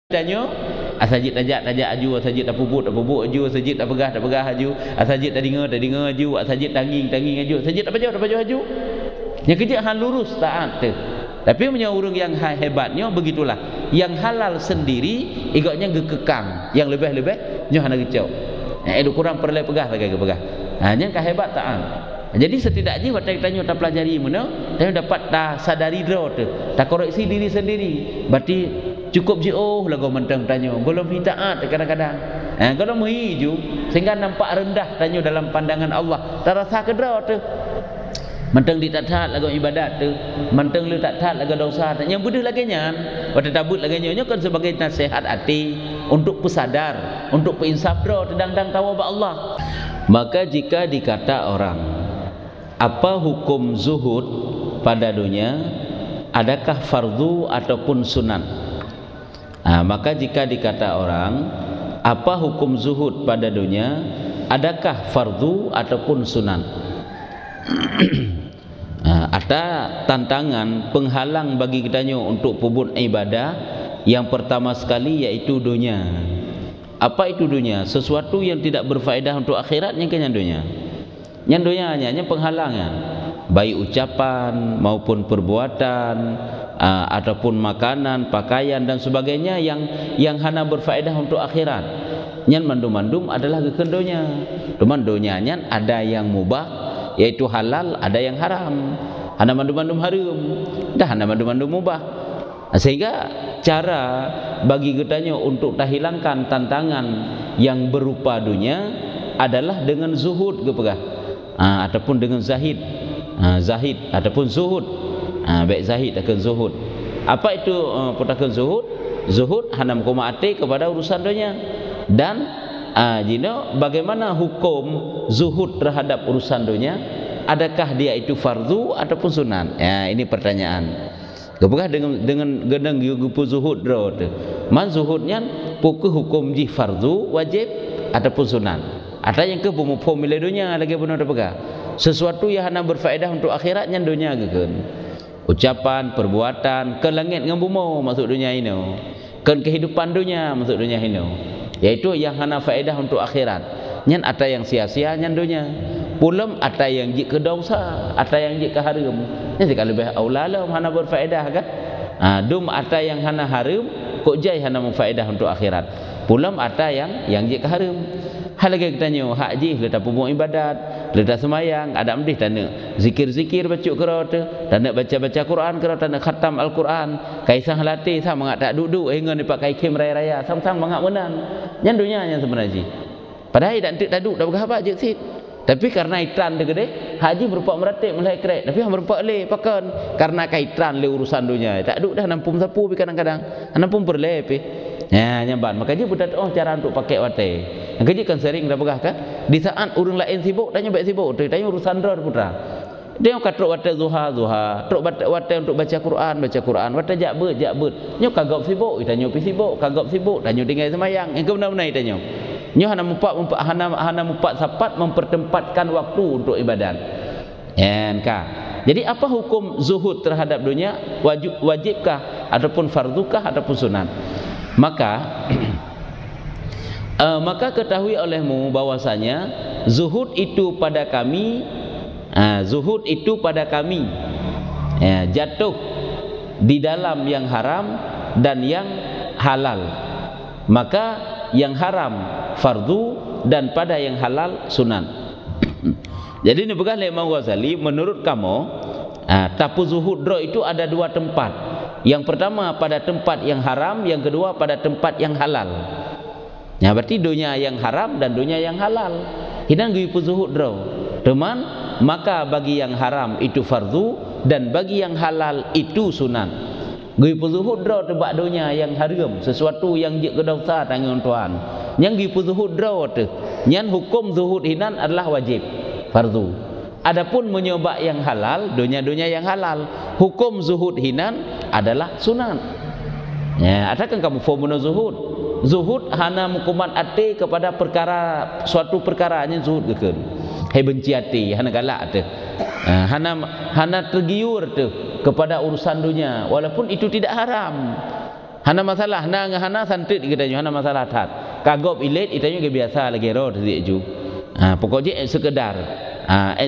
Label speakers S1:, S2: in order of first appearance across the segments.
S1: Tanya asajid tajak aju, asajid tak pupuk aju, asajid tak pegah aju, asajid tak dengar aju, asajid tanging aju, asajid tak baju aju. Yang kerja hal lurus taat tu. Tapi punya orang yang hebatnya begitulah. Yang halal sendiri ikutnya gekekang, yang lebih-lebih nyoh hana gecau. Yang kurang perlu pegah lagi pegah. Yang hebat taat. Jadi setidaknya waktu tanya tak pelajari mana, tanya dapat tak sadari draw tu, tak koreksi diri sendiri. Berarti cukup je lagu mentang tanya golong bid'at kadang-kadang. Kalau menghiju sehingga nampak rendah tanya dalam pandangan Allah. Tak rasa kedra tu. Mentang di tak taat lagu ibadat tu, mentang lu tak taat lagu dosa. Yang budak lagi nyan, waktu tabut lagi nyonya kan sebagai nasihat hati untuk pesadar, untuk peinsaf dra tedang-dang tawa ba Allah. Maka jika dikata orang, apa hukum zuhud pada dunia? Adakah fardu ataupun sunat? Maka jika dikata orang, apa hukum zuhud pada dunia? Adakah fardu ataupun sunat? Ada tantangan penghalang bagi kitanya untuk pebut ibadah. Yang pertama sekali yaitu dunia. Apa itu dunia? Sesuatu yang tidak berfaedah untuk akhiratnya kan dunia. Yang dunia hanya penghalangan, baik ucapan maupun perbuatan, ataupun makanan, pakaian dan sebagainya yang hana berfaedah untuk akhirat. Yang mandum-mandum adalah kekendonya. Cuman dunianya ada yang mubah yaitu halal, ada yang haram. Hana mandum-mandum haram, dah hana mandum-mandum mubah. Sehingga cara bagi kitanya untuk hilangkan tantangan yang berupa dunia adalah dengan zuhud kepegah. Ataupun dengan zahid, zahid ataupun zuhud. Baik zahid ataupun zuhud. Apa itu putakan zuhud? Zuhud hanam koma ati kepada urusan dunia. Dan bagaimana hukum zuhud terhadap urusan dunia? Adakah dia itu fardu ataupun sunat? Ini pertanyaan. Kepegah dengan gendang gupu zuhud dro tu. Man zuhudnya pokok hukum ji fardu wajib ataupun sunat. Ada yang ke formula dunia lagi benar pegah. Sesuatu yang hanya berfaedah untuk akhiratnya dunia kan. Ucapan, perbuatan, ke langit dengan bumi masuk dunia ini. Kan kehidupan dunia masuk dunia ini. Yaitu yang hanya faedah untuk akhirat. Nyan ada yang sia-sia nyan dunia. Pulam ada yang jik ke dosa, ada yang jik ke haram. Jadi kalau lebih aulalah hanya berfaedah kan. Dum ada yang hanya haram, kok jai hanya berfaedah untuk akhirat. Pulam ada yang jik ke haram. Hal lagi kita tanya, hak ji letak pupuk ibadat, letak semayang, ada amdih tanda zikir-zikir baca Quran, tanda baca-baca Quran, tanda khatam Al-Quran, kaisah latih sama ngak tak duduk hingga ni pakai kem raya-raya, sama-sama mangak menang. Yang dunia yang sebenarnya. Padahal tak duduk dah berapa je sit. Tapi karena iklan dia gede, haji berupa meratip mulai kerek. Tapi yang berupa le pakan karena kaitan le urusan dunia. Tak duduk dah nampung sapu kadang-kadang, nampung perle pi. Nyamban. Maka dia buat cara untuk pakai wate. Yang kerja kan sering dah pegah kan. Di saat orang lain sibuk, tanya baik sibuk. Tanya urusan dor putra. Dia yang kata wate zuha. Truk wate untuk baca Quran. Wate jakbet. Nyo kagap sibuk, tanya pi sibuk, kagap sibuk, tanya tinggal semayang. Yang benar-benar tanya. Nyo hana mupat sapat mempertempatkan waktu untuk ibadat. Jadi apa hukum zuhud terhadap dunia? Wajibkah ataupun fardukah ataupun sunat? Maka ketahui olehmu bahwasanya zuhud itu pada kami jatuh di dalam yang haram dan yang halal. Maka yang haram fardu dan pada yang halal sunat. Jadi ini bukan Imam Ghazali menurut kamu tapu zuhud dro itu ada dua tempat. Yang pertama pada tempat yang haram, yang kedua pada tempat yang halal. Berarti dunia yang haram dan dunia yang halal. Hidan gui zuhud dro. Teman, maka bagi yang haram itu fardu dan bagi yang halal itu sunat. Gui zuhud dro tebak dunia yang haram, sesuatu yang jik kedosa tangan Tuhan. Yang gui zuhud dro tu, nyan hukum zuhud hinan adalah wajib, fardu. Adapun menyoba yang halal, dunia-dunia yang halal, hukum zuhud hinan adalah sunat. Adakah kamu formula zuhud? Zuhud hana hukuman ati kepada suatu perkaranya zuhud kekan. Hai benci hati, hana galak tu. Hana tergiur tu kepada urusan dunia walaupun itu tidak haram. Hana masalah na ngahana santit kita ju hana masalah tat. Kagop ilet itanya ke biasa lagi ro dia ju. Pokoknya sekedar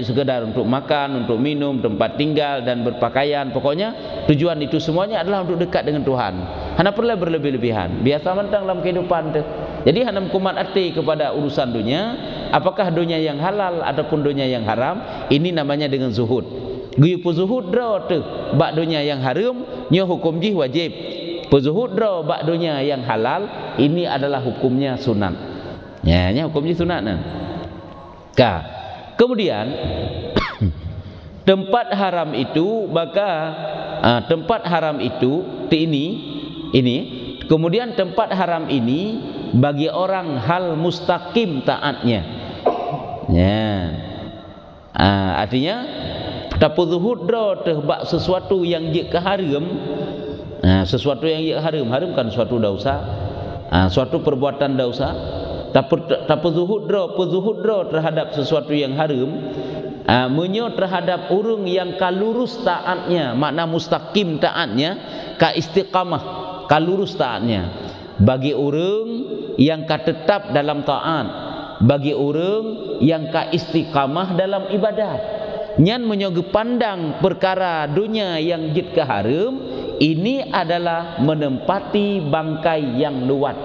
S1: sekedar untuk makan, untuk minum, tempat tinggal dan berpakaian. Pokoknya tujuan itu semuanya adalah untuk dekat dengan Tuhan. Hana perlu berlebih-lebihan. Biasa mentang dalam kehidupan tu. Jadi hana kumat hati kepada urusan dunia, apakah dunia yang halal ataupun dunia yang haram, ini namanya dengan zuhud. Gui zuhud dro tu bak dunia yang haram, nyo hukum ji wajib. Zuhud dro bak dunia yang halal, ini adalah hukumnya sunat. Ya, nya hukumnya sunat nah. Kemudian tempat haram itu tempat haram itu ini kemudian tempat haram ini bagi orang hal mustaqim taatnya. Ya. Artinya tapuzuhud dro tehbak sesuatu yang je ke haram. Sesuatu yang je haram kan suatu dosa. Suatu perbuatan dosa. Tapuzuhud dro terhadap sesuatu yang haram. Menyo terhadap urung yang kalurus taatnya, makna mustaqim taatnya, ka istiqamah, kalurus taatnya. Bagi urung yang ka tetap dalam taat, bagi urung yang ka istiqamah dalam ibadat. Nyan menyoge pandang perkara dunia yang jid ke haram, ini adalah menempati bangkai yang luat.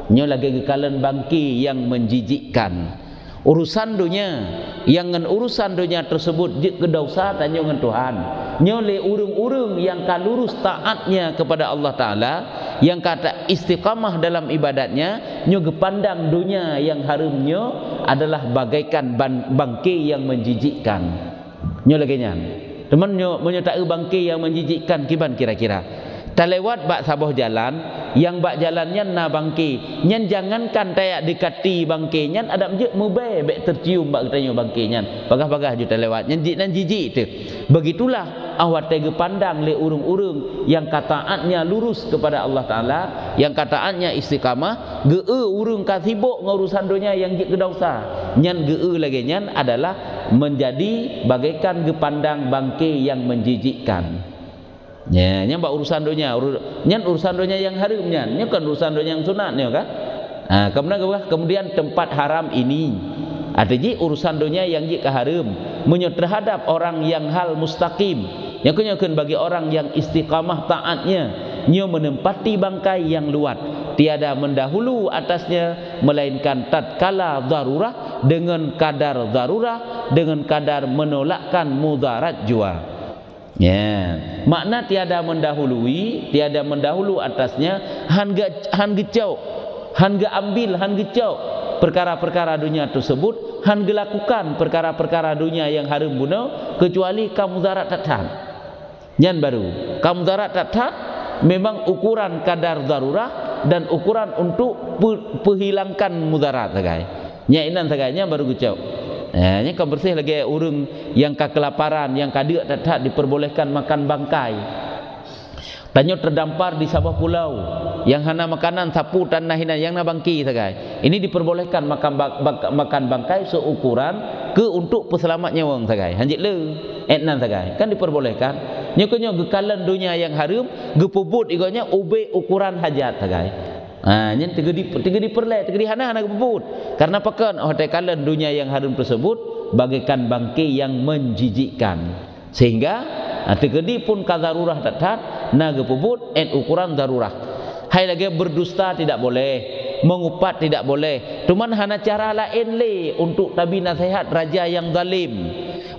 S1: Nyo lagi kekalan bangkai yang menjijikkan. Urusan dunia yang ngan urusan dunia tersebut jid ke dosa tanya ngan Tuhan. Nyo le urung-urung yang kalurus taatnya kepada Allah Taala, yang kata istiqamah dalam ibadatnya, nyo gepandang dunia yang haramnya adalah bagaikan bangkai yang menjijikkan. Nyo lagi nyan. Teman nyo tak bangkai yang menjijikkan kiban kira-kira. Tak lewat bak saboh jalan, yang bak jalannya na bangkai. Nyan jangankan tayak dekati bangkai, nyan ada menjek mube bek tercium bak tanya bangkai nyan. Pagah-pagah ju tak lewat. Nyan jijik tu. Begitulah awat tege pandang le urung-urung yang kataatnya lurus kepada Allah Taala, yang kataatnya istiqamah, gee urung ka sibuk ngurusan dunia yang jek ke dosa. Nyan gee lagi nyan adalah menjadi bagaikan gepandang bangkai yang menjijikkan. Ya, nya mbak urusan dunia, nyan urusan dunia yang haram nyan, nya kan urusan dunia yang sunat nya kan. Kemudian tempat haram ini, artinya urusan dunia yang jika haram, menyut terhadap orang yang hal mustaqim, yang kunyakan bagi orang yang istiqamah taatnya, nyo menempati bangkai yang luat, tiada mendahulu atasnya melainkan tatkala darurah, dengan kadar darurah, dengan kadar menolakkan mudarat jua. Ya, makna tiada mendahului, tiada mendahulu atasnya, han gecau, han ambil, han gecau perkara-perkara dunia tersebut, han lakukan perkara-perkara dunia yang haram bunuh, kecuali kamu darat tathan. Nyan baru kamu darat tathan memang ukuran kadar darurah dan ukuran untuk penghilangkan mudarat sagai. Nya inan sagainya baru gecau. Nya kan bersih lagi urung yang kelaparan, yang kadia tak diperbolehkan makan bangkai. Tanyo terdampar di sabah pulau yang hana makanan sapu tanah hina yang na bangki sagai. Ini diperbolehkan makan bangkai seukuran ke untuk peselamatnya wong sagai. Hanjit le etnan sagai. Kan diperbolehkan. Nyokonyo gekalan dunia yang haram, gepubut igonya ube ukuran hajat sagai. Nyen tiga perle, tiga hana kebut. Karena pakan hotel kalan dunia yang haram tersebut bagaikan bangkai yang menjijikkan. Sehingga tiga pun kadarurah tatat na kebut ukuran darurah. Hai lagi berdusta tidak boleh, mengupat tidak boleh. Cuman hana cara lain le untuk tabi nasihat raja yang zalim,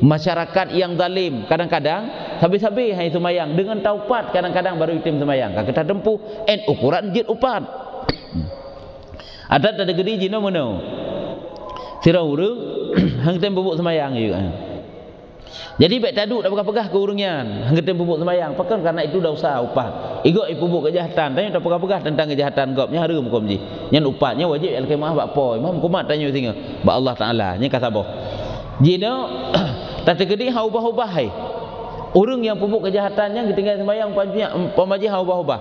S1: masyarakat yang zalim. Kadang-kadang sabi-sabi hai semayang dengan taupat, kadang-kadang baru itim semayang. Kita tempuh ukuran jid upat. Ada tak gede jino mono. Sira urung hang tem bubuk semayang juga. Jadi baik taduk dak pegah-pegah ke urungnya. Hang tem bubuk semayang, pakan karena itu dosa upah. Igo ipubuk kejahatan, tanya dak pegah-pegah tentang kejahatan gopnya harum kom ji. Nyan upatnya wajib al-qiyamah bak po. Imam kumat tanya singa. Ba Allah Taala nya kasaboh. Jino tak gede ha ubah-ubah hai. Urung yang pubuk kejahatannya ketinggal semayang pamaji ha ubah-ubah.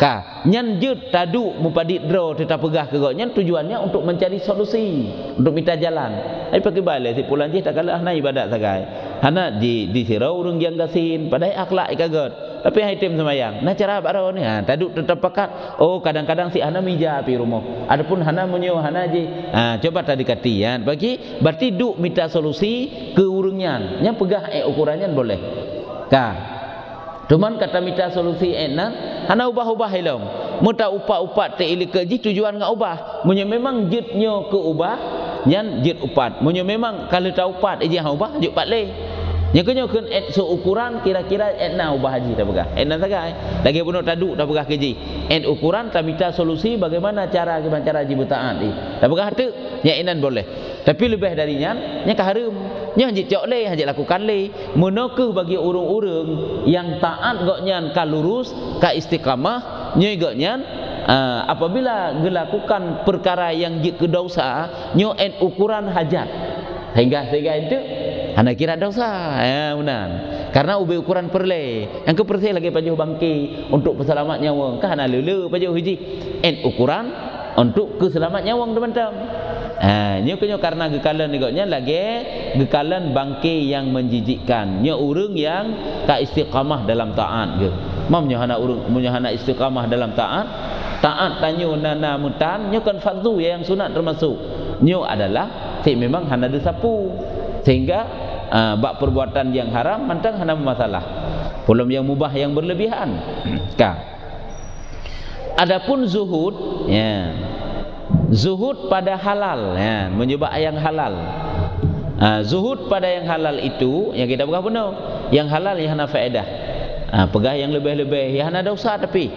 S1: Ka nyan jut tadu mupadit dro tetap pegah ke gok nyan tujuannya untuk mencari solusi, untuk minta jalan. Ai pakai balik si pulang je tak kalah nai ibadat sagai. Hana di sirau urang yang gasin padai akhlak ikagot. Tapi hai tim semayang. Nah cara baro ni tadu tetap pakat. Oh kadang-kadang si hana mija pi rumah. Adapun hana menyo hana je. Coba tadi katian bagi berarti duk minta solusi ke urangnya. Nya pegah ukurannya boleh. Ka cuman kata minta solusi enak hana ubah-ubah hilong muta upat-upat te ili ke ji tujuan ngak ubah munyo memang jitnyo ke ubah nyan jit upat munyo memang kalau ta upat iji ha ubah juk pat le nya kenyo keun so ukuran kira-kira etna ubah haji ta begah etna sagai lagi buno tadu ta begah ke ji ukuran ta minta solusi bagaimana cara ji bertaat ta begah tu nya enan boleh tapi lebih dari nyan nya kaharum nya hajit cok le hajit lakukan le menokeh bagi urang-urang yang taat gok nyan ka lurus ka istiqamah nya gok nyan apabila gelakukan perkara yang jik ke dosa nyo ukuran hajat sehingga itu anda kira dosa benar karena ubi ukuran perle yang ke perse lagi pajuh bangki untuk peselamat nyawang kah ana lele pajuh hiji ukuran untuk keselamat nyawang teman-teman. Nyo kenyo karena gekalan negoknya lagi gekalan bangke yang menjijikkan. Nyo urang yang ka istiqamah dalam taat ge. Mam nyo hana urang munyo hana istiqamah dalam taat. Taat tanyo nana mutan nyo kan fardu yang sunat termasuk. Nyo adalah si memang hana desapu. Sehingga bak perbuatan yang haram mantang hana masalah. Belum yang mubah yang berlebihan. Ka. Adapun zuhud ya. Zuhud pada halal ya, mencoba yang halal. Zuhud pada yang halal itu yang kita pegah benar. Yang halal yang hana faedah. Pegah yang lebih-lebih yang hana dosa tapi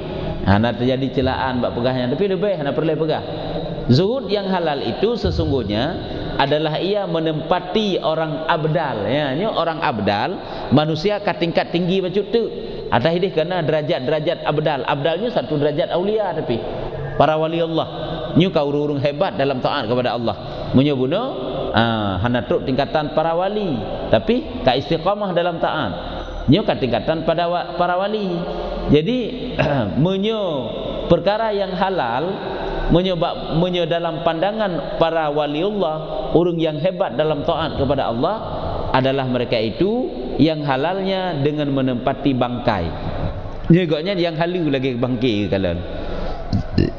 S1: hana terjadi celaan bak pegahnya tapi lebih hana perlu pegah. Zuhud yang halal itu sesungguhnya adalah ia menempati orang abdal ya. Ini orang abdal manusia ka tingkat tinggi macam tu. Ada hidih kerana derajat-derajat abdal. Abdalnya satu derajat aulia tapi para wali Allah. Nyu kau urung hebat dalam taat kepada Allah. Munyo buno hana truk tingkatan para wali, tapi ka istiqamah dalam taat. Nyu ka tingkatan pada para wali. Jadi munyo perkara yang halal, munyo dalam pandangan para waliullah, urung yang hebat dalam taat kepada Allah adalah mereka itu yang halalnya dengan menempati bangkai. Nyegoknya yang halu lagi bangkai kalian.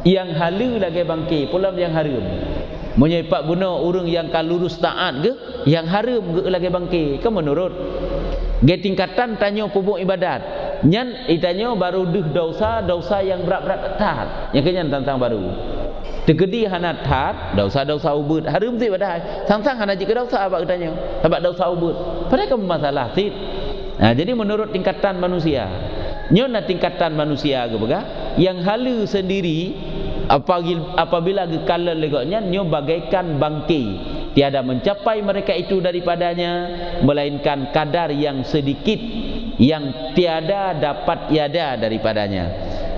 S1: Yang halu lagi bangkai pula yang harum. Menyepak bunuh urang yang kalurus taat ke yang harum ke lagi bangkai. Ke menurut ge tingkatan tanyo pupuk ibadat. Nyan itanyo baru duh dosa yang berat-berat taat. Yang kenyan tantang baru. Tegedi hana taat dosa-dosa ubud harum si badai. Sang-sang hana jika dosa apa katanya. Sebab dosa ubud. Padahal kamu masalah tit. Jadi menurut tingkatan manusia. Nyona tingkatan manusia ke bega yang halu sendiri apabila gekalan legoknya nyo bagaikan bangkai tiada mencapai mereka itu daripadanya melainkan kadar yang sedikit yang tiada dapat iada daripadanya.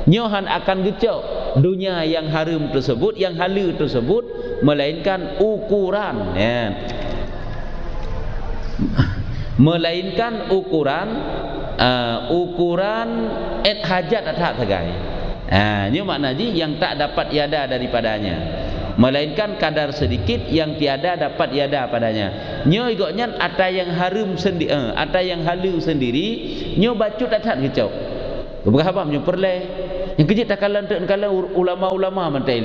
S1: Nyohan akan gecok dunia yang harum tersebut yang halu tersebut melainkan ukuran ya. Melainkan ukuran hajat athat sagai. Ini makna ji yang tak dapat iada daripadanya, melainkan kadar sedikit yang tiada dapat iada padanya. Nyo igoknya ada yang harum sendiri, ada yang halu sendiri. Nyo bacut athat kecok. Berapa nyo perle? Yang kecil tak kalan ulama-ulama mentai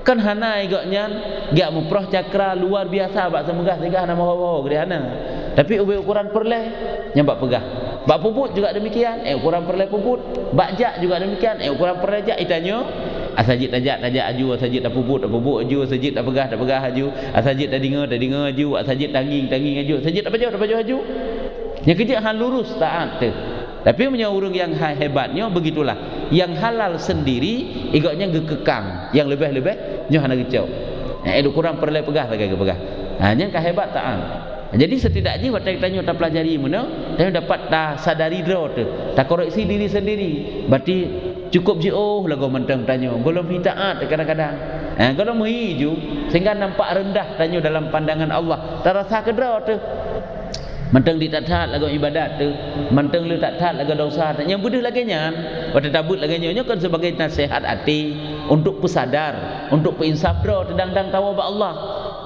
S1: kan hana igoknya gak muproh cakra luar biasa bak semegah sehingga hana mahu gede hana. Tapi ukuran perle nyambak pegah. Bak puput juga demikian, ukuran perle puput. Bak jak juga demikian, ukuran perle jak itanyo. Asajid tajak aju, asajid tak puput aju, asajid tak pegah aju, asajid tak dengar aju, asajid tanging aju, asajid tak baju aju. Yang kecil han lurus taat tu. Tapi punya urang yang hebatnya begitulah. Yang halal sendiri igaknya gekekang, yang lebih-lebih nyo hana gecau. Ukuran perle pegah lagi pegah. Nya ka hebat taat. Jadi setidaknya waktu kita tak pelajari mana, kita dapat dah sadari draw tu, tak koreksi diri sendiri. Berarti cukup je lagu mentang tanya, belum taat kadang-kadang. Kalau menghiju sehingga nampak rendah tanya dalam pandangan Allah, tak rasa ke draw tu. Manteng dia tak taat lagu ibadat tu, manteng lu tak taat lagu dosa tu. Yang budak lagi nyan, pada tabut lagi nyonya kan sebagai nasihat hati untuk pesadar, untuk peinsaf dro tedang-dang tawa ba Allah.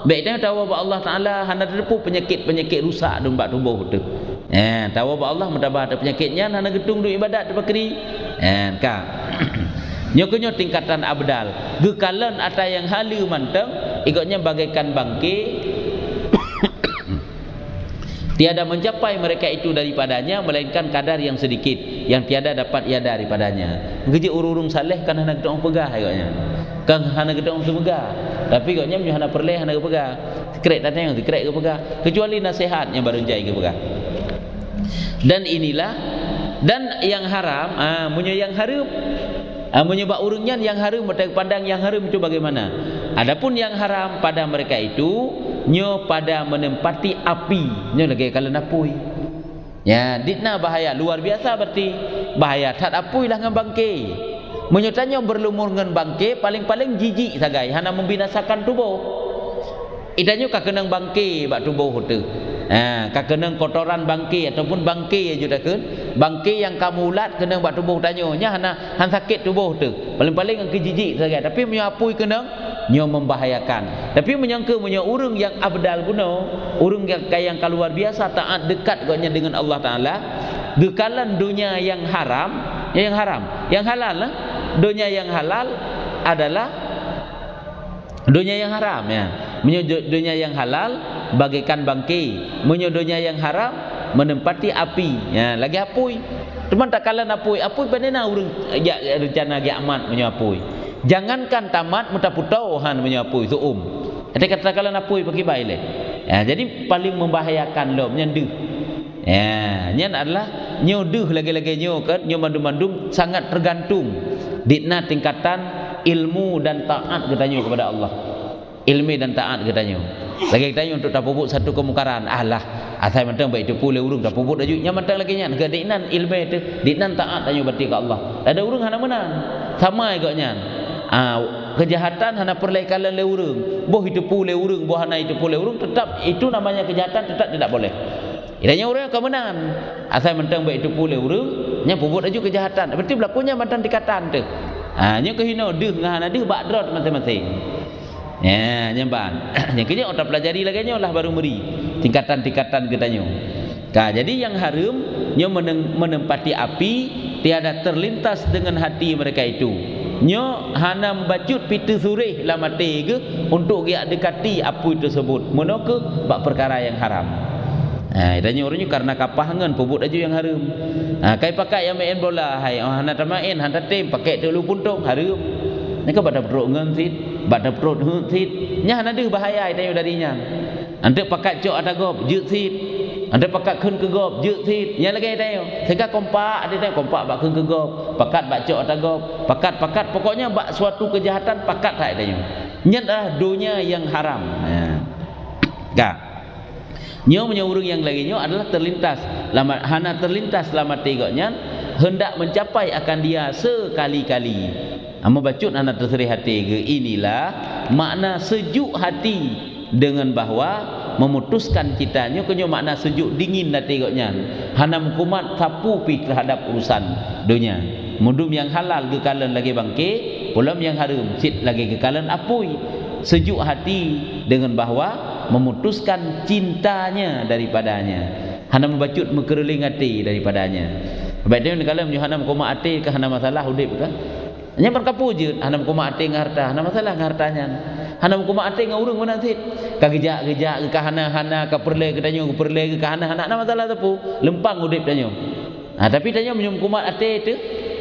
S1: Baiknya tawa ba Allah Taala hana depu penyakit-penyakit rusak dalam tubuh tu. Tawa ba Allah mentabah ada penyakitnya hana gedung du ibadat bakri. Ka. Nyokonyo tingkatan abdal. Gekalan ada yang halu manteng, ikutnya bagaikan bangke. Tiada mencapai mereka itu daripadanya melainkan kadar yang sedikit yang tiada dapat ia daripadanya. Kerja urung saleh kan hana kita orang pegah agaknya. Kan hana kita orang pegah. Tapi agaknya menyo hana perleh hana pegah. Sekrek datang sekrek ke pegah. Kecuali nasihat yang baru jai ke pegah. Dan inilah dan yang haram, menyo yang haram menyebab urungnya yang haram pandang yang haram itu bagaimana? Adapun yang haram pada mereka itu nyo pada menempati api nyo lagi kalau napui ya ditna bahaya luar biasa berarti bahaya tak apui lah dengan bangke menyotanya berlumur dengan bangke paling-paling jijik sagai hana membinasakan tubuh idanyo kakenang bangke bak tubuh tu kakenang kotoran bangke ataupun bangke ya judakeun bangke yang kamu ulat kenang bak tubuh tanyo nya hana sakit tubuh tu paling-paling angke jijik sagai tapi menyapui kenang nyo membahayakan. Tapi menyangka punya urung yang abdal guna, urung yang keluar biasa taat dekat gaknya dengan Allah Taala, gekalan dunia yang haram, yang halal lah. Dunia yang halal adalah dunia yang haram ya. Dunia yang halal bagaikan bangke, dunia yang haram menempati api. Ya, lagi apui. Teman tak kalan apui panena urung ya rencana kiamat menyapui. Jangankan tamat mutaputau han menyapui tu Jadi katakanlah napui pakai baile. Ya, jadi paling membahayakan lo nyenduh. Ya, nyen adalah nyoduh lagi-lagi nyo kan nyo mandum-mandum sangat tergantung ditna tingkatan ilmu dan taat katanya kepada Allah. Ilmu dan taat katanya. Lagi katanya untuk tapubuk satu kemukaran. Asal mentang baik itu pula urung tapubuk aju. Nya mentang lagi nyan ke ditnan ilmu itu, ditnan taat tanya berarti ke Allah. Ada urung hana menang. Sama agaknya. Kejahatan hana perlekalan le urung boh itu pule urung boh hana itu pule urung tetap itu namanya kejahatan tetap tidak boleh idanya orang kemenangan asal mentang baik itu pule urung nya pubut aju kejahatan berarti berlakunya mentang dikatan tu nya kehina deuh ngahana deuh bakdrot masing-masing ya nyamban yang kini orang pelajari lagi nya lah baru meri tingkatan-tingkatan katanya jadi yang haram nya menempati api tiada terlintas dengan hati mereka itu nyo hana membacut pitu surih lah mati ke untuk dia dekati apa tersebut menoko bak perkara yang haram. Idanya orangnya karena kapahangan pubut aju yang haram. Kai pakai yang main bola hai hana tamain hana tim pakai telu puntung haram. Nika bada perut ngentit, bada perut heutit. Nya hana deuh bahaya idanya darinya. Ante pakai cok ada gop jeut sit. Ante pakat keun ke gop jeut sit nya lagi tayo sehingga kompak ada tayo kompak bak keun ke gop pakat bak cok ada gop pakat pokoknya bak suatu kejahatan pakat tak tayo nya adalah dunia yang haram nyo menyurung yang lagi nyo adalah terlintas hana terlintas lama tiganya hendak mencapai akan dia sekali-kali bacut hana terseri hati ke inilah makna sejuk hati dengan bahwa memutuskan kitanya kenyo makna sejuk dingin dah tengoknya hana kumat sapu pi terhadap urusan dunia mudum yang halal gekalan lagi bangke pulam yang haram sit lagi gekalan apui sejuk hati dengan bahwa memutuskan cintanya daripadanya hana membacut mekereling hati daripadanya baiknya kalau hana kumat hati ke hana masalah udip kan nya berkapu je hana kumat hati ngarta hana masalah ngartanya hana kuma ate ngurung mana sit ka gejak ke hana ka perle ke tanyo perle ke hana na masalah tapu lempang udip tanyo tapi tanyo menyum kuma ate tu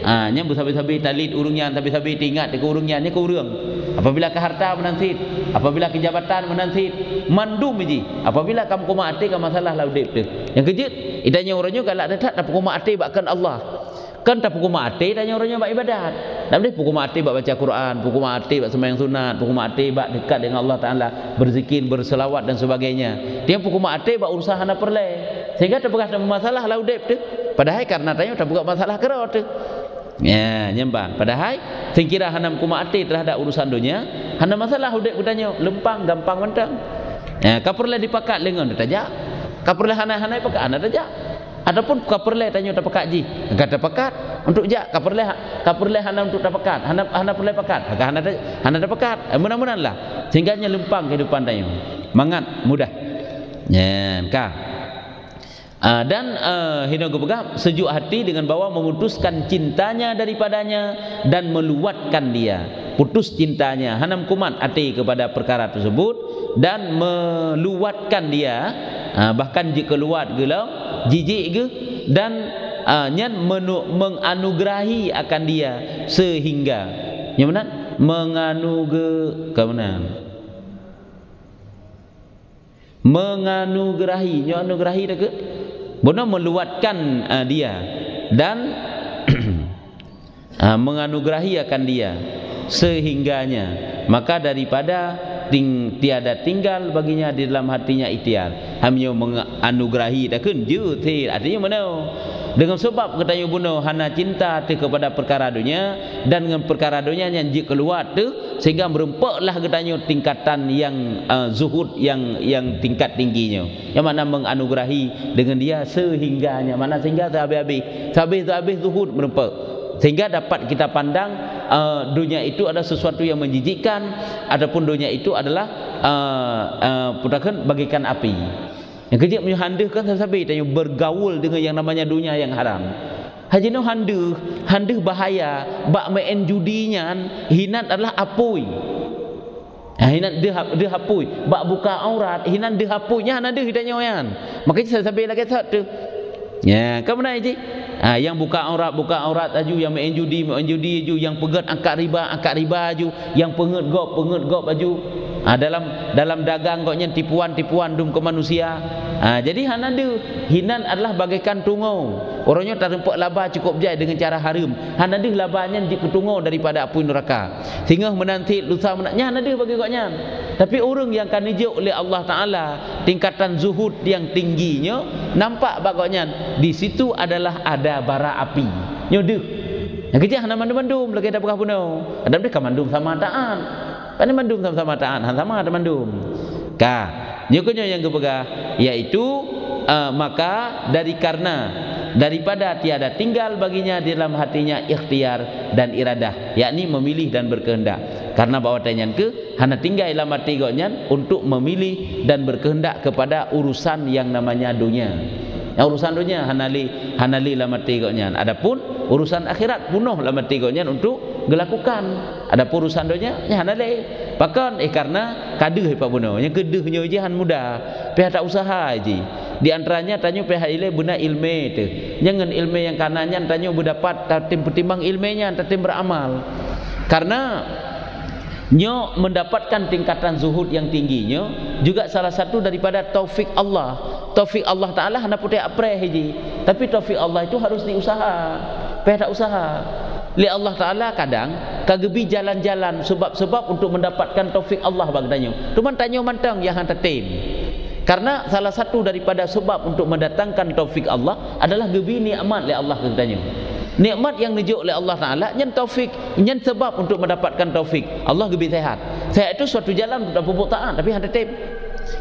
S1: nya bersabi-sabi talit urungnya sabi-sabi tingat ke urungnya nya ke urung apabila ke harta menansit apabila ke jabatan menansit mandum ji apabila kamu kuma ate ka masalah la udip tu yang kejut idanya orangnya galak datat tapi kuma ate bakkan Allah kan tak pukul mati tanya orangnya bak ibadat tak boleh pukul mati bak baca Quran pukul mati bak sembahyang sunat pukul mati bak dekat dengan Allah Ta'ala berzikir berselawat dan sebagainya dia pukul mati bak urusan hana perle sehingga terbekas ada masalah lah udip tu padahal karena tanya tak buka masalah kerot tu ya nyembang padahal singkira hana pukul mati terhadap urusan dunia hana masalah udip tanya lempang gampang mentang kau perle dipakat lengan tajak Kaperle hanai pakat ana aja. Adapun kaperle tanya tak pakat ji. Kata pakat untuk jak kaperle hana untuk tak pakat. Hana perle pakat. Hana tak pakat. Mudah-mudahan lah sehingga lempang kehidupan tanya. Mangat mudah. Ya, ka. Dan hina gepegah sejuk hati dengan bawa memutuskan cintanya daripadanya dan meluatkan dia. Putus cintanya, hanam kumat hati kepada perkara tersebut dan meluatkan dia. Bahkan jika luat gelau jijik ke dan nyan menganugerahi akan dia sehingga yang mana menganugerahi dah ke benar meluatkan dia dan menganugerahi akan dia sehingganya, maka daripada tiada tinggal baginya di dalam hatinya ikhtiar. Hanya menganugerahi dah kan je te artinya mana dengan sebab katanya bunuh hana cinta tu kepada perkara dunia dan dengan perkara dunia yang je keluar tu sehingga merempaklah katanya tingkatan yang zuhud yang tingkat tingginya, yang mana menganugerahi dengan dia sehingganya, mana sehingga habis zuhud merempak, sehingga dapat kita pandang dunia itu adalah sesuatu yang menjijikkan, adapun dunia itu adalah putakan bagikan api. Yang kejap punya handa kan sabi tanya bergaul dengan yang namanya dunia yang haram. Haji no handa bahaya, bak main judinya hinat adalah apui. Hinat dia hapui, bak buka aurat, hinat dia hapuinya hana dia hidanya yan. Makanya saya sabi lagi sat tu. Ya, kamu nak je. Yang buka aurat aju, yang main judi aju, yang pegat angkat riba aju, yang penget gop aju. Dalam dagang koknya tipuan dum ke manusia. Jadi hinan adalah bagaikan tungau. Orangnya tak rempak laba cukup jai dengan cara haram. Hanada labanya di ketungau daripada api neraka. Sehingga menanti lusa menaknya hanada bagi koknya. Tapi orang yang akan dijuk oleh Allah Taala tingkatan zuhud yang tingginya, nampak bagoknya di situ adalah ada bara api. Nyodeh. Yang kecil hana mandum lagi ada bekah punau. Ada mereka mandum sama taan. Pandai mandum sama-sama taan, sama ada mandum. Ka, nyokonya yang kepegah yaitu maka daripada tiada tinggal baginya di dalam hatinya ikhtiar dan iradah, yakni memilih dan berkehendak. Karena bawa tanyan ke hana tinggal dalam hati goknya untuk memilih dan berkehendak kepada urusan yang namanya dunia. Yang urusan dunia hanali dalam hati goknya. Adapun urusan akhirat punuh dalam hati goknya untuk gelakukan. Adapun urusan dunia hanali. Bahkan karena kaduh pak bunuh. Yang kedehnya je han mudah. Pihak tak usaha je. Di antaranya tanya pihak ile benar ilmu tu. Jangan ilmu yang kanannya tanya berdapat pertimbang ilmunya tatim beramal. Karena nyo mendapatkan tingkatan zuhud yang tingginya juga salah satu daripada taufik Allah. Taufik Allah Taala hana putih apreh hiji. Tapi taufik Allah itu harus diusaha. Peh tak usaha. Li Allah Taala kadang kagebi jalan-jalan sebab-sebab untuk mendapatkan taufik Allah bagdanya. Cuman tanya mantang yang hantar tim. Karena salah satu daripada sebab untuk mendatangkan taufik Allah adalah gebi nikmat li Allah bagdanya. Nikmat yang dijuk oleh Allah Taala nyen taufik, nyen sebab untuk mendapatkan taufik. Allah gebi sehat. Sehat itu suatu jalan untuk pupuk taat tapi hantar tim.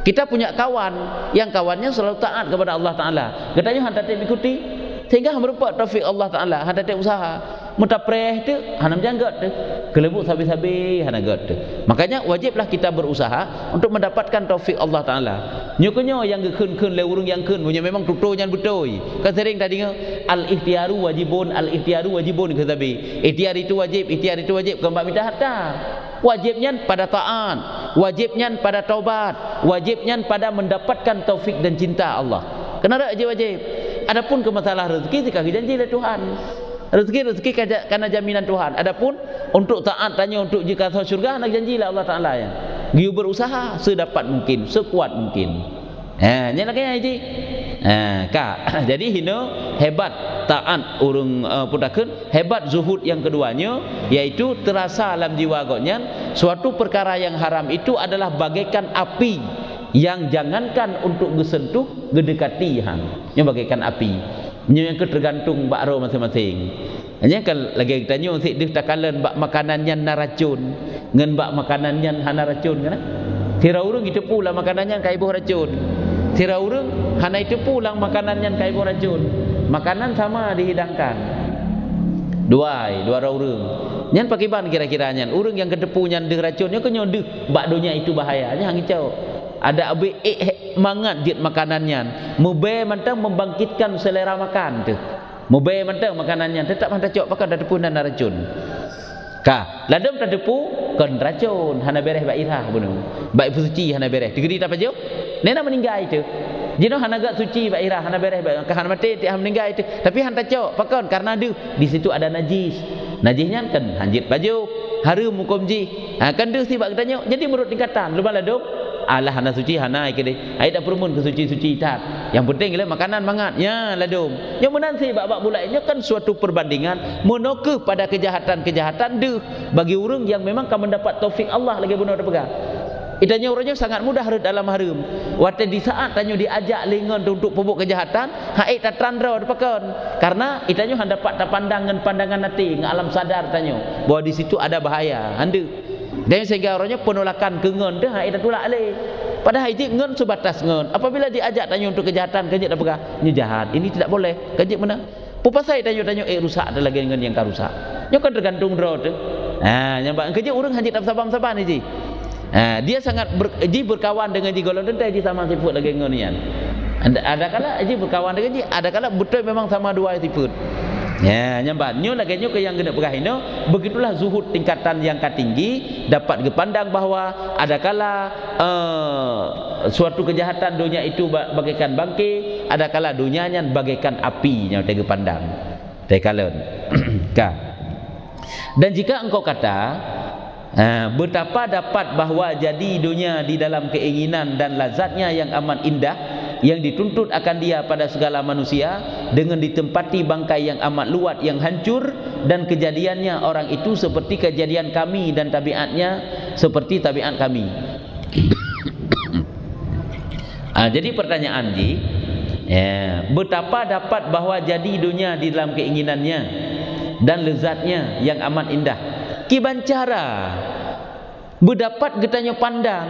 S1: Kita punya kawan yang kawannya selalu taat kepada Allah Taala. Katanya hantar tim ikuti sehingga merupakan taufik Allah Taala, hantar tim usaha. Mutapreh tu hanam janggat tu. Kelebuk sabi-sabi hana gat tu. Makanya wajiblah kita berusaha untuk mendapatkan taufik Allah Taala. Nyokonyo yang keun-keun le urang yang keun punya memang tutunya betul. Kan sering tadi al-ikhtiaru wajibun ke sabi. Ikhtiar itu wajib kembali minta harta. Wajibnya pada taat, wajibnya pada taubat, wajibnya pada mendapatkan taufik dan cinta Allah. Kenapa wajib? Adapun ke masalah rezeki sekali janji oleh Tuhan. Rezeki karena jaminan Tuhan. Adapun untuk taat tanya untuk jika masuk syurga nak janjilah Allah Taala ya. Dia berusaha sedapat mungkin, sekuat mungkin. Nya nak kaya ji. Ka. Jadi hino hebat taat urang putakeun, hebat zuhud yang keduanya yaitu terasa dalam jiwa goknya suatu perkara yang haram itu adalah bagaikan api yang jangankan untuk gesentuh gedekati hang. Nya bagaikan api. Yang tergantung bakro masing-masing. Hanya kalau lagi tanya si dia takalan bak makanannya na racun, ngan bak makanannya hana racun kan? Tira urang gitu pula makanannya kai buah racun. Sira urang hana itu pulang makanan yang kai racun. Makanan sama dihidangkan. Dua urang. Nyan pakai ban kira-kira nyan. Urang yang kedepu nyan deh racunnya kenyo deh bakdonya itu bahayanya hangicau. Ada abe mangat jit makanannya. Mube mantang membangkitkan selera makan tu. Mube mantang makanannya tetap mantang cok pakai depunan racun. Ka, ladam tadepu kon racun hana bereh ba irah bunu. Ba suci hana bereh. Digeri tak pajo? Nena meninggal itu. Jino hana gak suci ba irah hana bereh ba hana mati ti meninggal itu. Tapi han tacok pakon karena di situ ada najis. Najisnya kan hanjit baju, harum hukum ji. Ha kan deus si ba katanya. Jadi menurut tingkatan lumba ladam alah hana suci hana ikede. Ai tak permun ke suci-suci tak. Yang penting ialah makanan mangat. Ya ladum. Yang menanti bab-bab bulainya kan suatu perbandingan monokeh pada kejahatan-kejahatan deh bagi orang yang memang akan mendapat taufik Allah lagi benar pegang. Itanya orangnya sangat mudah dalam harum. Waktu di saat tanya diajak lingon untuk pupuk kejahatan, haik tak trandra depakan. Karena itanya hendak dapat pandangan hati, ngalam sadar tanya bahwa di situ ada bahaya. Hande. Dan sehingga orangnya penolakan ke ngon dah haik tak tolak le. Padahal itu ngon sebatas ngon. Apabila diajak tanya untuk kejahatan, kejit dah pegang. Ini jahat. Ini tidak boleh. Kejit mana? Pupasai tanya rusak ada lagi ngon yang karusak. Nyo kan tergantung draw tu. Nyampak kejit orang hajit tak sabar-sabar ni ji. Dia sangat berkawan dengan ji golongan tu ji sama sifat lagi ngon nian. Ada kala ji berkawan dengan ji, ada kala betul memang sama dua sifat. Ya, nyambat nyo lagi nyo ke yang kena pegah ino, begitulah zuhud tingkatan yang tinggi dapat dipandang bahawa ada kala suatu kejahatan dunia itu bagaikan bangkai, ada kala dunianya bagaikan api yang tega pandang. Tekalon. Dan jika engkau kata betapa dapat bahawa jadi dunia di dalam keinginan dan lazatnya yang amat indah yang dituntut akan dia pada segala manusia dengan ditempati bangkai yang amat luat yang hancur dan kejadiannya orang itu seperti kejadian kami dan tabiatnya seperti tabiat kami. Jadi pertanyaan ji, betapa dapat bahawa jadi dunia di dalam keinginannya dan lezatnya yang amat indah. Kiban cara berdapat getanya pandang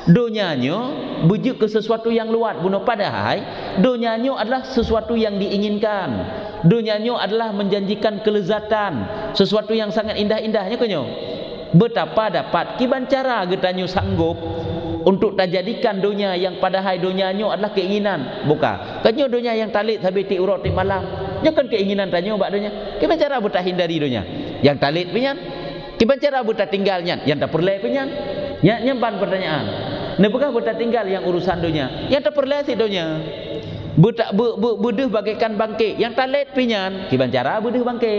S1: dunianya bujuk ke sesuatu yang luat bunuh padahal dunianya adalah sesuatu yang diinginkan, dunianya adalah menjanjikan kelezatan, sesuatu yang sangat indah-indahnya kenyo. Betapa dapat kiban cara getanya sanggup untuk tajadikan dunia yang padahal dunianya adalah keinginan buka kenyo dunia yang talit habis ti urut ti malam nya kan keinginan tanyo bak dunia. Kiban cara bertahin dari dunia yang talit pinyan, kiban cara berta tinggalnya yang tak perle pinyan. Nyampan pertanyaan. Nepakah berta tinggal yang urusan dunia, yang tak perle si dunia. Bedeh bagaikan bangkai yang talit pinyan, kiban cara bedeh bangkai.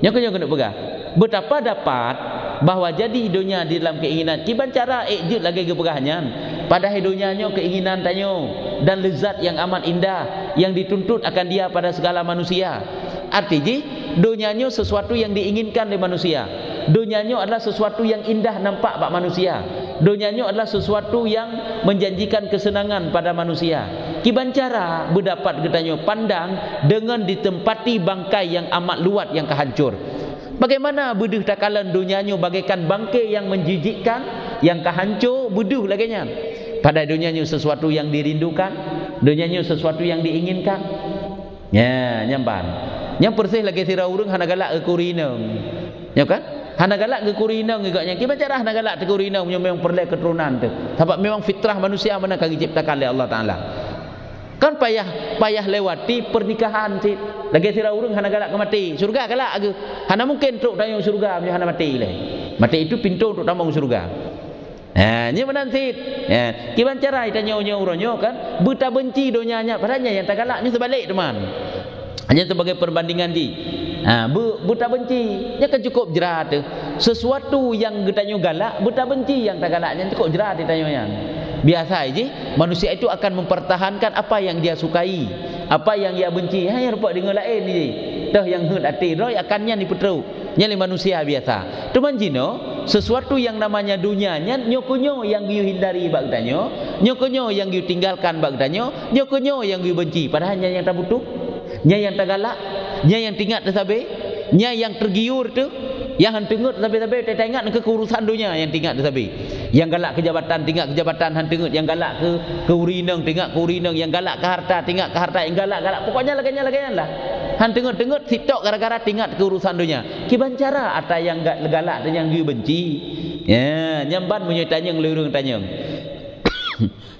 S1: Yang kena pegah. Betapa dapat bahawa jadi dunia di dalam keinginan, kiban cara ejut lagi ke pegahnya. Padahal dunianya keinginan tanyo dan lezat yang amat indah yang dituntut akan dia pada segala manusia. Artinya dunianya sesuatu yang diinginkan oleh manusia. Dunianya adalah sesuatu yang indah nampak bak manusia. Dunianya adalah sesuatu yang menjanjikan kesenangan pada manusia. Kiban cara berdapat getanya pandang dengan ditempati bangkai yang amat luat yang kehancur. Bagaimana bedeh takalan dunianya bagaikan bangkai yang menjijikkan, yang kehancur, bedeh laginya. Pada dunianya sesuatu yang dirindukan, dunianya sesuatu yang diinginkan. Ya, nyampan. Yang persih lagi sira urang hana galak ke kurineng. Ya kan? Hana galak ke kurineng agaknya. Kiban cara hana galak ke kurineng memang perlu keturunan tu. Sebab memang fitrah manusia mana kali diciptakan oleh Allah Taala. Kan payah lewati pernikahan sih. Lagi sira urang hana galak ke mati. Surga galak ke. Hana mungkin truk tayung surga hana mati leh. Mati itu pintu untuk tambang surga. Nya menanti. Kiban cara itanya uronyo kan buta benci donyanya padanya yang tak galaknya sebalik teman. Hanya sebagai perbandingan di buta benci nya kan cukup jerat tu. Sesuatu yang getanyo galak buta benci yang tak galaknya cukup jerat ditanya yang. Biasa aja manusia itu akan mempertahankan apa yang dia sukai, apa yang dia benci. Hanya rupa dengan lain ni. Dah yang hut hati roy akannya ni petru. Nya manusia biasa. Teman jino sesuatu yang namanya dunianya nyokonyo yang you hindari bak danyo, nyokonyo yang you tinggalkan bak danyo, nyokonyo yang you benci. Padahal nya yang tak butuh, nya yang tak galak, nya yang tingkat tersabe, nya yang tergiur tu, Yang han tengut sampai-sampai tak ingat ke urusan dunia yang tinggal sampai. Yang galak ke jabatan tinggal ke jabatan han tengut, yang galak ke urinang tinggal ke urinang, yang galak ke harta tinggal ke harta, yang galak pokoknya laganya lah. Han tengut sitok gara-gara tinggal ke urusan dunia. Kiban cara ada yang galak dan yang dia benci. Ya, nyamban punya tanyang lurung tanyang.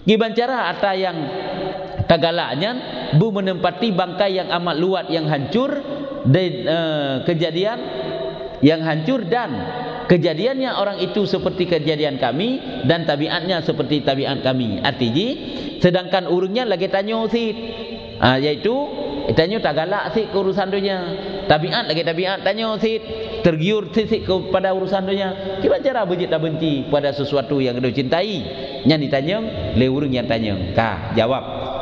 S1: Kiban cara ada yang tagalaknya bu menempati bangkai yang amat luat yang hancur dan kejadian yang hancur, dan kejadiannya orang itu seperti kejadian kami dan tabiatnya seperti tabiat kami. Artinya sedangkan urungnya lagi tanya sit, yaitu tanya tak galak sit ke urusan dunia, tabiat lagi tabiat tanya sit, tergiur sit kepada urusan dunia. Gimana cara benci tak benci pada sesuatu yang dia cintai? Yang ditanya le urung yang tanya. Kah jawab.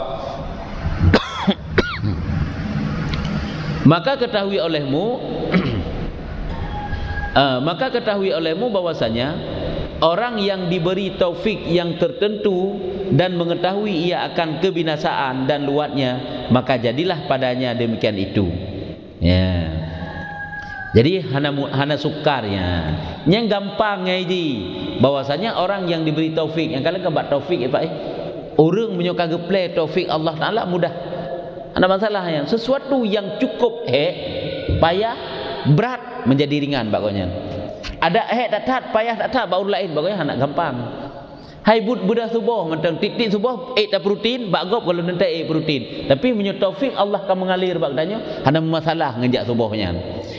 S1: Maka ketahui olehmu bahwasanya orang yang diberi taufik yang tertentu dan mengetahui ia akan kebinasaan dan luatnya, maka jadilah padanya demikian itu. Ya. Jadi hana sukarnya. Yang gampang ngaji bahwasanya orang yang diberi taufik, yang kalian kebat taufik orang menyuka geplay taufik Allah Taala mudah. Ada masalahnya sesuatu yang cukup payah berat menjadi ringan bagusnya. Ada tak tat payah tak tat baru lain bagusnya anak gampang. Hai budah subuh mentang titik subuh tak protein bagop kalau nanti protein. Tapi menyo taufik Allah akan mengalir bagdanya ada masalah ngejak subuhnya.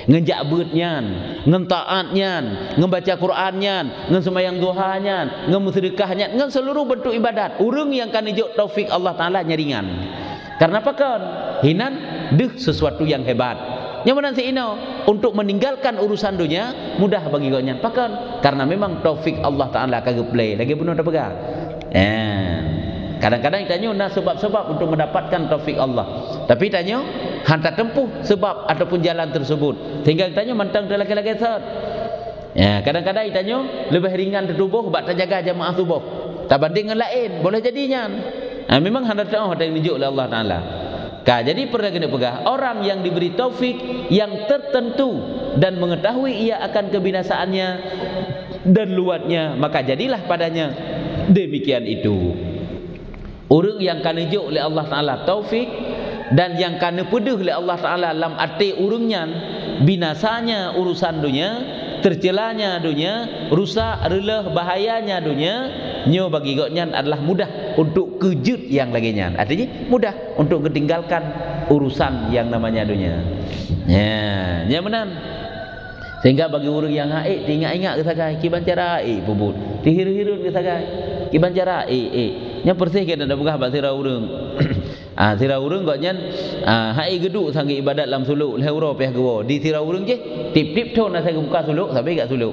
S1: Ngejak beutnya, ngentaatnya, ngembaca Qur'annya, ngesembahyang duhanya, ngemusyrikahnya, ngen seluruh bentuk ibadat. Urang yang kan ijuk taufik Allah Taala nyaringan. Karena apa kan? Hinan sesuatu yang hebat. Nyaman si ino untuk meninggalkan urusan dunia mudah bagi gonya. Pakan karena memang taufik Allah Taala kagak play lagi bunuh dah pegang. Kadang-kadang tanya nah sebab-sebab untuk mendapatkan taufik Allah. Tapi tanya hantar tempuh sebab ataupun jalan tersebut. Sehingga tanya mantang lagi-lagi sat. Ya, kadang-kadang tanya lebih ringan tubuh bak terjaga jamaah tubuh. Tak banding dengan lain boleh jadinya. Memang hendak tahu ada yang dijuk oleh Allah Taala. Jadi pernah kena pegah orang yang diberi taufik yang tertentu dan mengetahui ia akan kebinasaannya dan luatnya, maka jadilah padanya demikian itu. Orang yang kena dijuk oleh Allah Taala taufik dan yang kena peduh oleh Allah Taala dalam arti urungnya binasanya urusan dunia, tercelanya dunia, rusak relah bahayanya dunia, nyo bagi goknya adalah mudah untuk kejut yang laginya. Artinya mudah untuk ketinggalkan urusan yang namanya dunia. Ya benar. Sehingga bagi orang yang haid ingat-ingat ke sagai kiban cara pubut. Dihir-hirun ke sagai kiban cara nya persih kita dah begah bak sira urang. Sira urang goknya haid geduk sangi ibadat dalam suluk le uro peh gewo. Di sira urang je tip-tip thon saya buka suluk sampai gak suluk.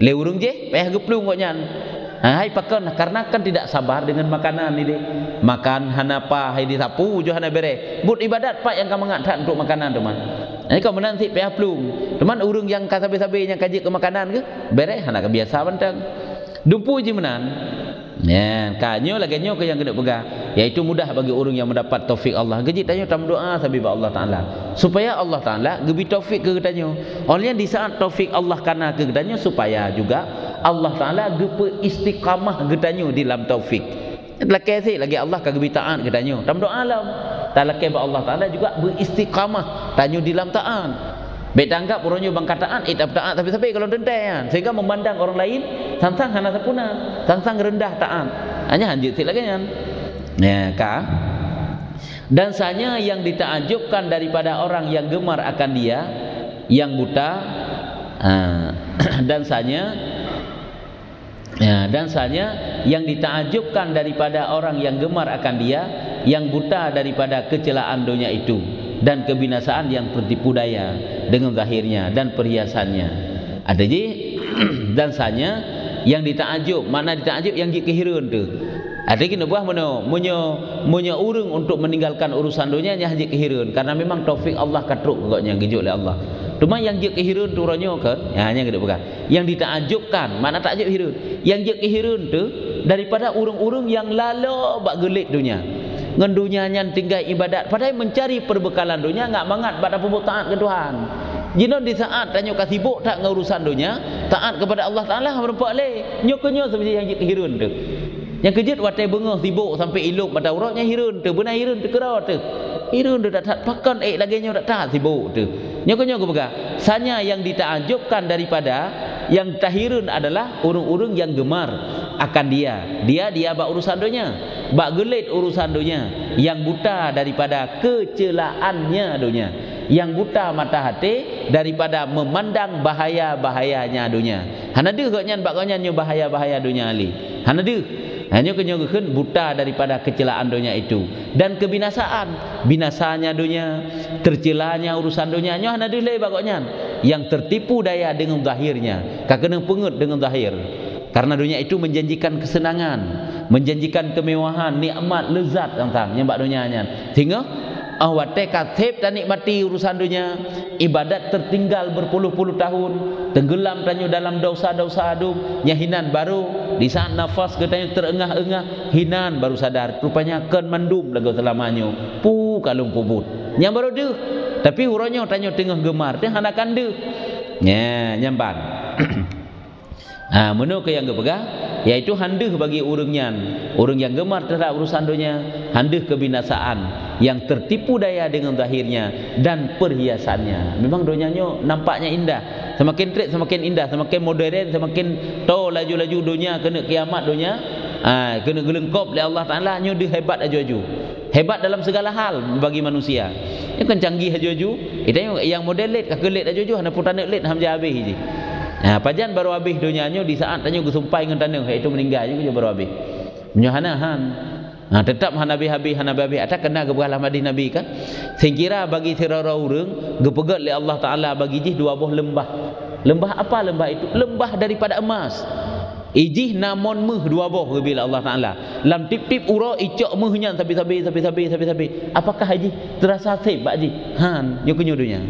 S1: Le urang je peh geplung goknya. Hai pakan karena kan tidak sabar dengan makanan ini. Makan hanapa hai disapu jo hana bere. But ibadat pak yang kamu ngat untuk makanan teman. Ini kau menanti peh plung. Teman urang yang kasabe-sabe yang kaji ke makanan ke bere hana kebiasa bentang. Dumpu je menan. Ya, kanyo lagi nyo ke yang kena pegang, yaitu mudah bagi orang yang mendapat taufik Allah. Gejit tanya tam doa sabib Allah Taala supaya Allah Taala gebi taufik ke tanyo. Oleh di saat taufik Allah kana ke tanyo supaya juga Allah Taala gepe istiqamah ke tanyo di dalam taufik. Lagi lagi Allah kagak taat ke tanyo. Tam doa alam. Talake ba Allah Taala juga beristiqamah tanyo di dalam taat. Baik tanggap orangnya bang kataan taat tapi kalau dentai sehingga memandang orang lain sangsang hana sapuna, sangsang rendah taat. Hanya hanjit lagi kan. Ya kah? Dan sanya yang ditakjubkan daripada orang yang gemar akan dia yang buta dan sanya yang ditakjubkan daripada orang yang gemar akan dia yang buta daripada kecelaan dunia itu dan kebinasaan yang tertipu daya dengan zahirnya dan perhiasannya. Ada je dan sanya yang ditakjub, mana ditakjub yang dikehirun tu. Ada kena buah menyo urung untuk meninggalkan urusan dunia nya haji kehirun karena memang taufik Allah katruk goknya gejuk oleh Allah. Cuma yang je kehirun tu ronyo kan, hanya kena bukan. Yang ditakjubkan, mana takjub hirun. Yang je kehirun tu daripada urung-urung yang lalo bak gelik dunia. Ngendunya yang tinggal ibadat padahal mencari perbekalan dunia enggak mangat pada taat ke Tuhan. Jino di saat tanya kat sibuk tak ngurusan dunia, taat kepada Allah Taala berempat le. Nyo seperti yang hirun tu. Yang kejut watai bengah sibuk sampai iluk mata auratnya hirun tu, benar hirun tu kera tu. Hirun tu tak pakan lagi nyo tak taat sibuk tu. Nyo ke pegah. Sanya yang ditakjubkan daripada yang tahirun adalah urung-urung yang gemar akan dia. Dia bak urusan dunia, bak gelit urusan dunia, yang buta daripada kecelaannya dunia, yang buta mata hati daripada memandang bahaya-bahayanya dunia. Hanadu gaknyan bak gaknyan nyo bahaya-bahaya dunia ali. Hanadu hanya kenyogeun buta daripada kecelaan dunia itu dan kebinasaan, binasanya dunia, tercelanya urusan dunia nyo hanadu le bak gaknyan, yang tertipu daya dengan zahirnya, kakena pengut dengan zahir. Karena dunia itu menjanjikan kesenangan, menjanjikan kemewahan, nikmat, lezat tentang nyembak dunianya. Sehingga awate katib dan nikmati urusan dunia, ibadat tertinggal berpuluh-puluh tahun, tenggelam tanyo dalam dosa-dosa adum, nyahinan baru di saat nafas katanya terengah-engah, hinan baru sadar rupanya kan mandum lagu selamanya. Pu kalung pubut. Yang baru deh. Tapi uronyo tanyo tengah gemar, teh hanakan deh. Nya nyamban. Menu ke yang kepegah yaitu handeuh bagi orang yang gemar terhadap urusan dunia, handeuh kebinasaan, yang tertipu daya dengan zahirnya dan perhiasannya. Memang dunianya nampaknya indah, semakin trik semakin indah, semakin modern, semakin to laju-laju dunia kena kiamat dunia, kena gelengkop oleh Allah Taala, nyo dia hebat aju-aju. Hebat dalam segala hal bagi manusia. Ini kan canggih aju-aju. Kita yang model late kakelit aju-aju hana putana late hamja habis je. Pajan baru habis dunianya di saat tanya gesumpai dengan tanah iaitu meninggal juga baru habis. Menyahanahan. Tetap habis ada kena kebelah hadis Nabi kan. Singkira bagi sirara urang gepegat oleh Allah Taala bagi jih dua buah lembah. Lembah apa lembah itu? Lembah daripada emas. Ijih namon meh dua buah bila Allah Taala. Lam tip-tip ura icok mehnya sabi. Apakah haji terasa sip pak haji? Nyo kenyodunya.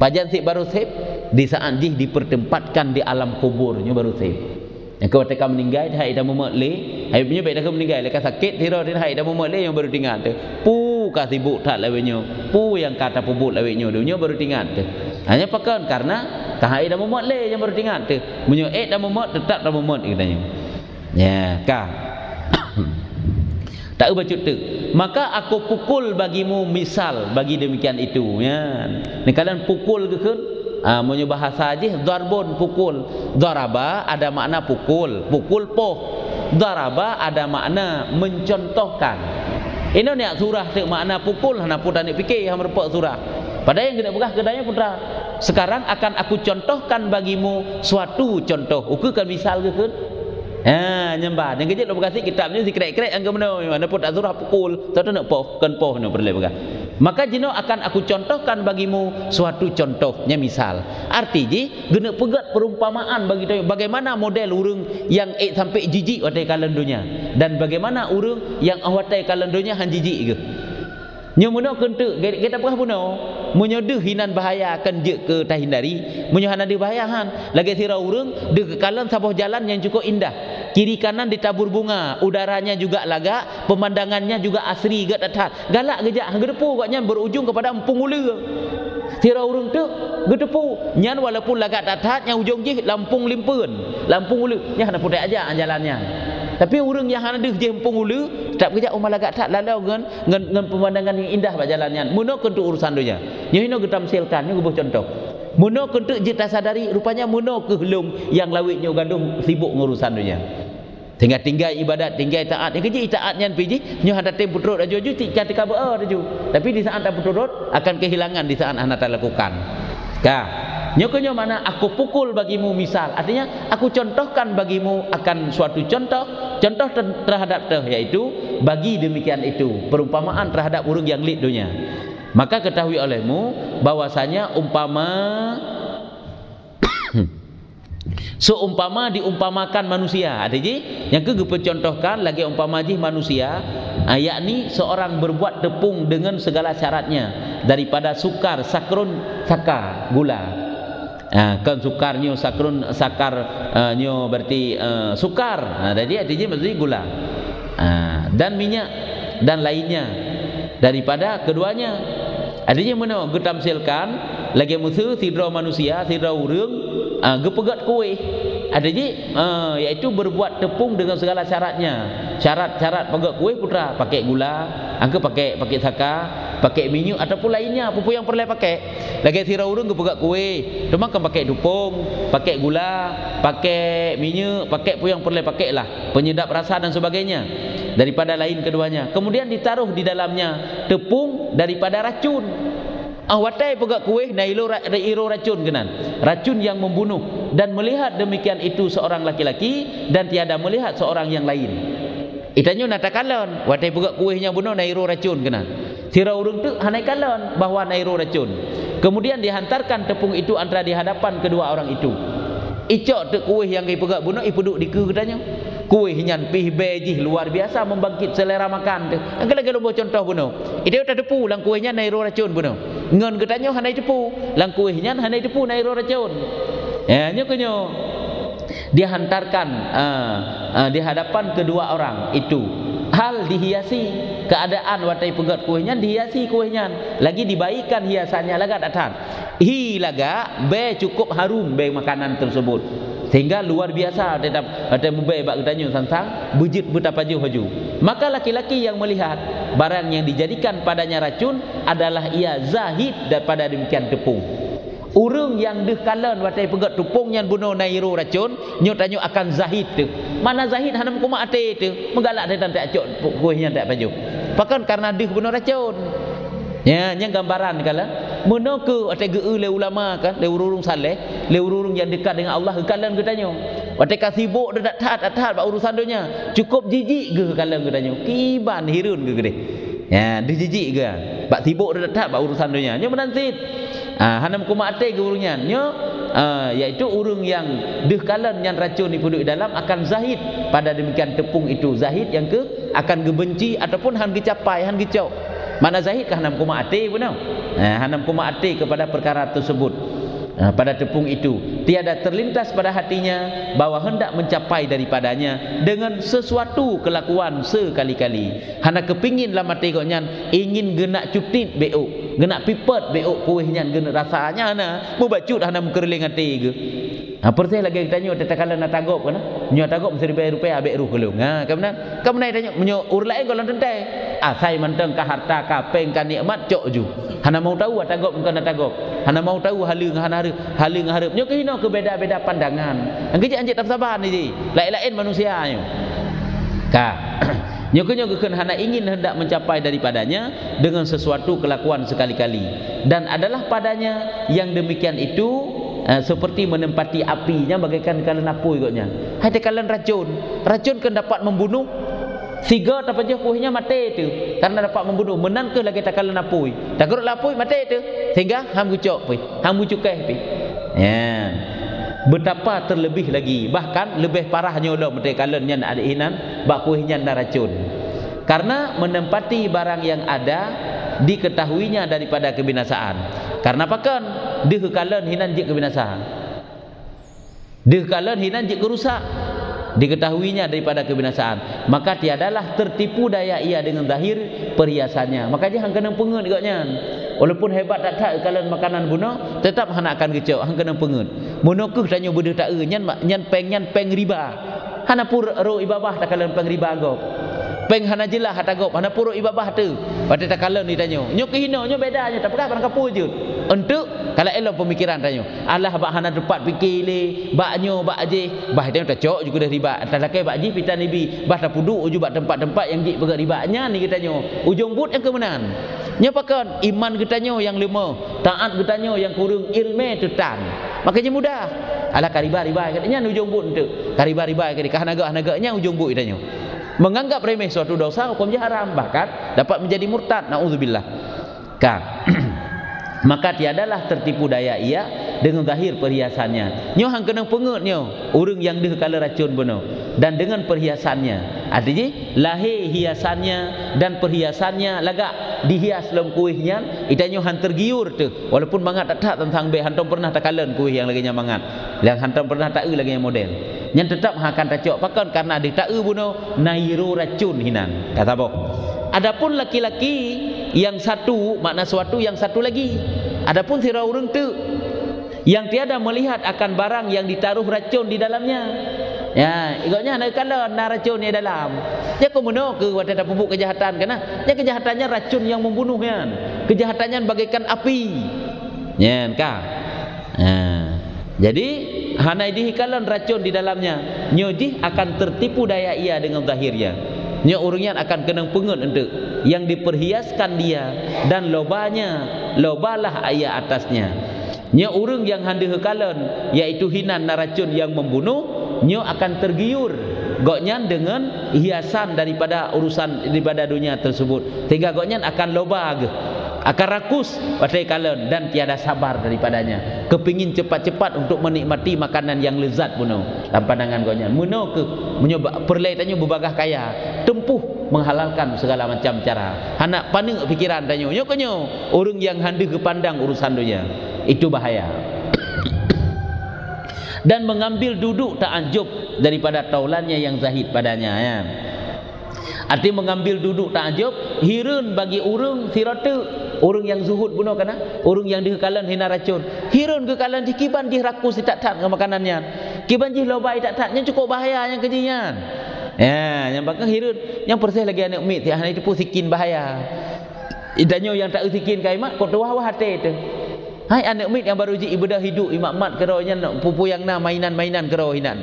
S1: Pajan sip baru sip di saat jih dipertempatkan di alam kuburnya baru sip. Yang kau tekan meninggal hai dah memekle, hai punya baik dah meninggal lekas sakit hira dia hai dah memekle yang baru tinggal tu. Pu ka sibuk tak lawenya. Pu yang kata pubut lawenya dunia baru tinggal tu. Hanya pakan karena kahai dah memekle yang baru tinggal tu. Munyo dah memek tetap dah memek katanya. Ya, kah. Tak bacut tu. Maka aku pukul bagimu misal bagi demikian itu ya. Ni kalian pukul ke kan? Punya bahasa aja darbun pukul. Daraba ada makna pukul, pukul poh. Daraba ada makna mencontohkan. Ini ni surah tu makna pukul hana putra ni fikir yang merepok surah. Padahal yang kena begah kedanya putra. Sekarang akan aku contohkan bagimu suatu contoh. Ukukan misal ke kan? Nyembah. Yang kejap lepas kasih kitabnya si krek-krek yang kemana mana pun tak surah pukul. Tak nak poh, kan poh nak perlu begah. Maka jino akan aku contohkan bagimu suatu contohnya misal. Arti ji gena pegat perumpamaan bagi dia bagaimana model urang yang sampai jijik watai kalan dunia dan bagaimana urang yang watai kalan dunia han jijik ke. Nyo muno kentu kita pernah puno menyodeh hinan bahaya akan je ke tahindari menyohan ada bahayahan lagi sira urang de kalan sabuh jalan yang cukup indah, kiri kanan ditabur bunga, udaranya juga laga, pemandangannya juga asri gak tatat galak gejak gedepu gaknya berujung kepada empung ula. Sira urang tu gedepu nyan walaupun laga tatat yang ujung je lampung limpeun, lampung ula nya hana putai aja jalannya. Tapi orang yang ada je empung ulu tak kerja umal agak tak lalau dengan pemandangan yang indah pada jalannya. Muno kentu urusan dunia. Nyo hino getamsilkan nyo gebuh contoh. Muno kentu je tak sadari rupanya muno kehelung yang lawitnya gaduh sibuk ngurusan dunia. Sehingga tinggal ibadat, tinggal taat. Yang kerja taatnya piji nyo handa tem putrut aju ketika beaju. Tapi di saat tak putrut akan kehilangan di saat anda tak lakukan. Nyokonyo mana aku pukul bagimu misal, artinya aku contohkan bagimu akan suatu contoh terhadap yaitu bagi demikian itu perumpamaan terhadap urang yang lid dunia. Maka ketahui olehmu bahwasanya umpama seumpama diumpamakan manusia, artinya yang contohkan lagi umpama ji manusia, yakni seorang berbuat tepung dengan segala syaratnya daripada sukar, sakrun, saka, gula. Kan sukarnya sakar nyo berarti sukar. Jadi artinya maksudnya gula. Dan minyak dan lainnya daripada keduanya. Artinya mana getamsilkan lagi musuh sidra manusia sidra urang gepegat kuih ada je iaitu berbuat tepung dengan segala syaratnya. Syarat-syarat pegat kuih putra pakai gula, angka pakai saka, pakai minyak ataupun lainnya apa pun yang perlu pakai. Lagi sirah urang gepegat kuih, cuma kan pakai tepung, pakai gula, pakai minyak, pakai pun yang perlu pakai lah, penyedap rasa dan sebagainya daripada lain keduanya. Kemudian ditaruh di dalamnya tepung daripada racun. Watai pegat kuih na iro racun kenan, racun yang membunuh, dan melihat demikian itu seorang laki-laki dan tiada melihat seorang yang lain. Itanya nak takalon watai pegat kuihnya bunuh na iro racun kenan. Sira urang tu hanai kalon bahawa na iro racun. Kemudian dihantarkan tepung itu antara di hadapan kedua orang itu. Icok tu kuih yang pegat bunuh ipuduk di ke katanya. Kuih nyan pih beji luar biasa membangkit selera makan tu. Angkat lagi lobo contoh bunuh. Itu tak tepu lang kuihnya nairo racun bunuh. Ngon katanya hanai tepu, lang kuihnya hanai tepu nairo racun. Ya nyo dia hantarkan di hadapan kedua orang itu. Hal dihiasi keadaan watai pegat kuihnya dihiasi kuihnya. Lagi dibaikan hiasannya laga datang. Hi laga be cukup harum be makanan tersebut. Sehingga luar biasa tetap ada mubai bak katanya sansang bujit betapa jauh haju. Maka laki-laki yang melihat barang yang dijadikan padanya racun adalah ia zahid daripada demikian tepung. Urang yang deh kalan watai pegat tepung yang bunuh nairo racun nyo tanyo akan zahid tu. Mana zahid hanam kuma ate tu menggalak dia tak acok kuihnya tak baju. Pakan karena deh bunuh racun. Ya, yang gambaran kala mono ke ate ge le ulama kan le urung saleh le urung yang dekat dengan Allah kalan katanya ate ka sibuk dak taat urusan dunia cukup jijik ge kalan katanya kiban hirun ge gede ya dia jijik ge bak sibuk dak taat urusan dunia nya menansit hanam kuma ate ge urungnya nya iaitu urung yang deh kalan yang racun dipuduk dalam akan zahid pada demikian tepung itu zahid yang ke akan gebenci ataupun han gecapai han gecok. Mana zahid ke hanam kuma ati benar? Hanam kuma ati kepada perkara tersebut. Pada tepung itu tiada terlintas pada hatinya bahawa hendak mencapai daripadanya dengan sesuatu kelakuan sekali-kali. Hana kepingin lama tengoknya ingin genak cutit beuk, genak pipet beuk kuihnya genak rasanya hana membacut hana mukerling hati ke. Pertanyaan lagi tanya tetakala nak tagop kan? Nyo tagop mesti rupiah abek ruh kelung. Kamu naik tanya menyo urlain kalau tentai. Sai manteng ka harta ka peng ka nikmat cok ju. Hana mau tahu tagop bukan nak tagop. Hana mau tahu haling harap. Nyo kehino ke beda-beda pandangan. Angge anjek tak sabar ni. Lain-lain manusia nyo. Nyo keun hana ingin hendak mencapai daripadanya dengan sesuatu kelakuan sekali-kali. Dan adalah padanya yang demikian itu seperti menempati apinya bagaikan kalan api ikutnya. Hai kalan racun kan dapat membunuh siga apa je kuihnya mati tu karena dapat membunuh menan ke lagi takalan api takut lapui mati tu sehingga ham gucok pi ham bucukai pi ya betapa terlebih lagi bahkan lebih parahnya ulah mati kalan yang ada inan bak kuihnya na racun karena menempati barang yang ada diketahuinya daripada kebinasaan. Karena pakan deh kalan hinan je kebinasaan. Deh kalan hinan je kerusak. Diketahuinya daripada kebinasaan. Maka tiadalah tertipu daya ia dengan zahir perhiasannya. Maka dia hang kena pengut ikutnya. Walaupun hebat tak kalan makanan bunuh, tetap hang akan gecok hang kena pengut. Monokuh tanya budak tak nyan peng riba. Hana pur ro ibabah tak kalan peng riba agop. Peng hana jelah hatagop hana puruk ibabah tu pada takalan ni tanya nyo kehino nyo bedanya tak pekat barang kapu je untuk kalau elok pemikiran tanya alah bak hana dapat fikir le baknyo bak je bah tanya tak cok juga dah riba tak lakai bak je pitan ibi bah tak puduk uju bak tempat-tempat yang jik pegat ribanya ni kita nyo ujung but yang kemenan nyo pakan iman kita nyo yang lima taat kita nyo yang kurang ilmu tetan makanya mudah alah kariba katanya ujung but untuk kariba kali kahanaga-hanaganya ujung but kita nyo menganggap remeh suatu dosa hukumnya haram bahkan dapat menjadi murtad naudzubillah maka tiadalah tertipu daya ia dengan zahir perhiasannya nyo hang kena pengut nyo urang yang deh kala racun beno dan dengan perhiasannya artinya lahir hiasannya dan perhiasannya lagak dihias dalam kuihnya itanya han tergiur tu walaupun mangat tak tentang be hantam pernah tak kalan kuih yang lagi mangat yang hantam pernah tak lagi model yang tetap akan tacok pakan karena ada tak bunuh nairo racun hinan kata bok adapun laki-laki yang satu makna suatu yang satu lagi Adapun sira urang tu yang tiada melihat akan barang yang ditaruh racun di dalamnya. Ya, ikutnya nak kalau nak racun ni dalam. Ya kau bunuh ke wadah pupuk kejahatan kana? Ya kejahatannya racun yang membunuh kan. Kejahatannya bagaikan api. Ya kan? Jadi hanai dihikalan racun di dalamnya. Nyojih akan tertipu daya ia dengan zahirnya. Nya urangnya akan kena pengut untuk yang diperhiaskan dia dan lobalah ia atasnya. Nya urang yang handa hekalan iaitu hinan racun yang membunuh, nyo akan tergiur goknya dengan hiasan daripada urusan daripada dunia tersebut, sehingga goknya akan loba akan rakus pada kalen dan tiada sabar daripadanya, kepingin cepat-cepat untuk menikmati makanan yang lezat puno dalam pandangan goknya muno ke menyoba perlai tanyo berbagah kaya tempuh menghalalkan segala macam cara hanak paning pikiran tanyo nyo konyo urang yang handa kepandang urusan dunia itu bahaya. Dan mengambil duduk takjub daripada taulannya yang zahid padanya ya. Arti mengambil duduk takjub hirun bagi urang siratu urang yang zuhud bunuh kana urang yang dihekalan hina racun hirun kekalan dikiban dirakus tak dengan makanannya kiban jih lobai tak cukup bahaya yang kejian ya yang bakal hirun yang persih lagi anak umit ya itu pun sikin bahaya idanyo yang tak sikin kaimat kau wah hati itu. Hai anak umit yang baru ji ibadah hidup imak mat kerohnya pupu yang na mainan-mainan kerohinan.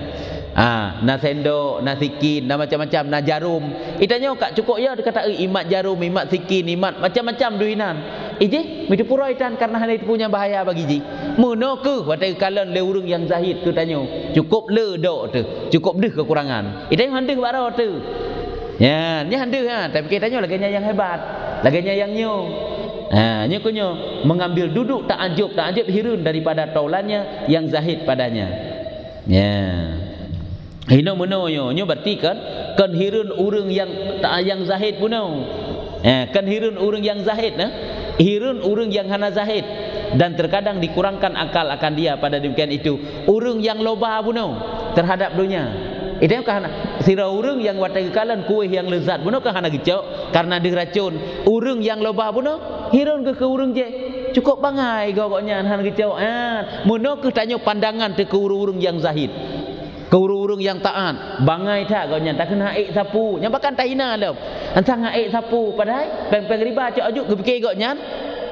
S1: Na sendok, na sikin, na macam-macam, na jarum. Itanyo kak cukup ya dia kata imat jarum, imat sikin, imat macam-macam duinan. Ije, mitu pura itan karena hanya itu punya bahaya bagi ji. Muno ke watai kalan le urang yang zahid ke tanyo. Cukup le dok tu. Cukup deh kekurangan. Itanyo handeh baro tu. Ya, ni handeh ha, tapi kitanya laganya yang hebat. Laganya yang nyo. Nya kunyo mengambil duduk takjub hirun daripada taulannya yang zahid padanya. Ya. Hino muno nyo berarti kan hirun urang yang zahid puno. Kan hirun urang yang zahid hirun urang yang hana zahid dan terkadang dikurangkan akal akan dia pada demikian itu. Urang yang loba puno terhadap dunia. Itu kan sira urang yang watai kalan kuih yang lezat bunuh kan hana gecok karena diracun urang yang loba bunuh hirun ke urang je cukup bangai goknya hana gecok muno ke tanyo pandangan te ke urang yang zahid ke urang yang taat bangai tak goknya tak kena aik sapu nyampakan tahina lo antang aik sapu padahal peng riba cok ajuk gepikir goknya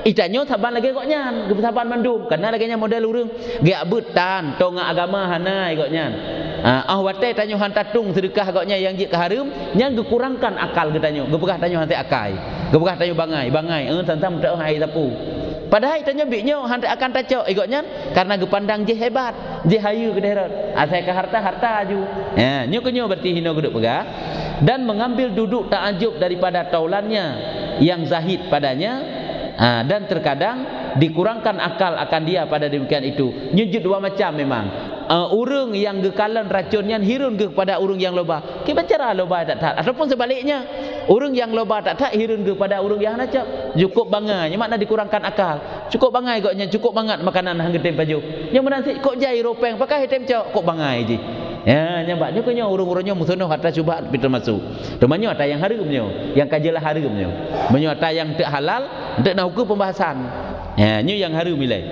S1: itanyo saban lagi goknya saban mandum karena laginya model urang ge abutan tonga agama hanai goknya watai tanyo hantatung sedekah goknya yang je keharum yang dikurangkan akal getanyo gepegah tanyo hantai akai gepegah tanyo bangai santam tak hai sapu padahal tanyo biknyo hantai akan tacok goknya karena gepandang je hebat je hayu ke daerah asai ke harta aju nyo kenyo berarti hino geduk pegah dan mengambil duduk takjub daripada taulannya yang zahid padanya dan terkadang dikurangkan akal akan dia pada demikian itu. Nyujud dua macam memang. Urang yang gekalan racunnya hirun kepada urang yang loba. Kita cara loba tak tak ataupun sebaliknya. Urang yang loba tak tak hirun kepada urang yang hanacap. Cukup bangai, makna dikurangkan akal. Cukup bangai goknya, cukup banget makanan hang getem baju. Yang menanti kok jai ropeng pakai hitam cok kok bangai je. Ya, nyambaknya kunyo urang-urangnya musuhno harta cuba pintu masuk. Temannya ada yang haramnya, yang kajelah haramnya. Menyo ada yang tak halal, tak nak hukum pembahasan. Ya, nyu yang haram nilai.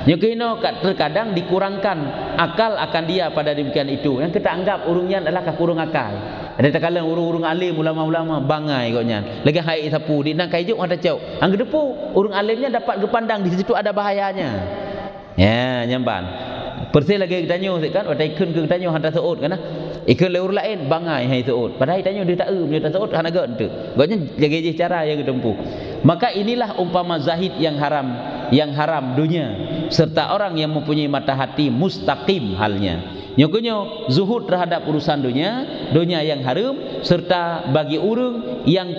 S1: Nyu kino terkadang dikurangkan akal akan dia pada demikian itu. Yang kita anggap urungnya adalah kurang akal. Ada terkadang urung-urung alim ulama-ulama bangai goknya. Lagi hai sapu di nang kaijuk ada cau. Ang gedepu urung alimnya dapat gepandang di situ ada bahayanya. Ya, nyamban. Persih lagi tanyo kan watai ikun ke tanyo hantar seut kan ikun leur lain bangai hai seut padahal tanyo dia tak dia tak seut hanaga ente goknya jaga je cara yang ditempuh maka inilah umpama zahid yang haram dunia serta orang yang mempunyai mata hati mustaqim halnya nyokonyo zuhud terhadap urusan dunia yang haram serta bagi urang yang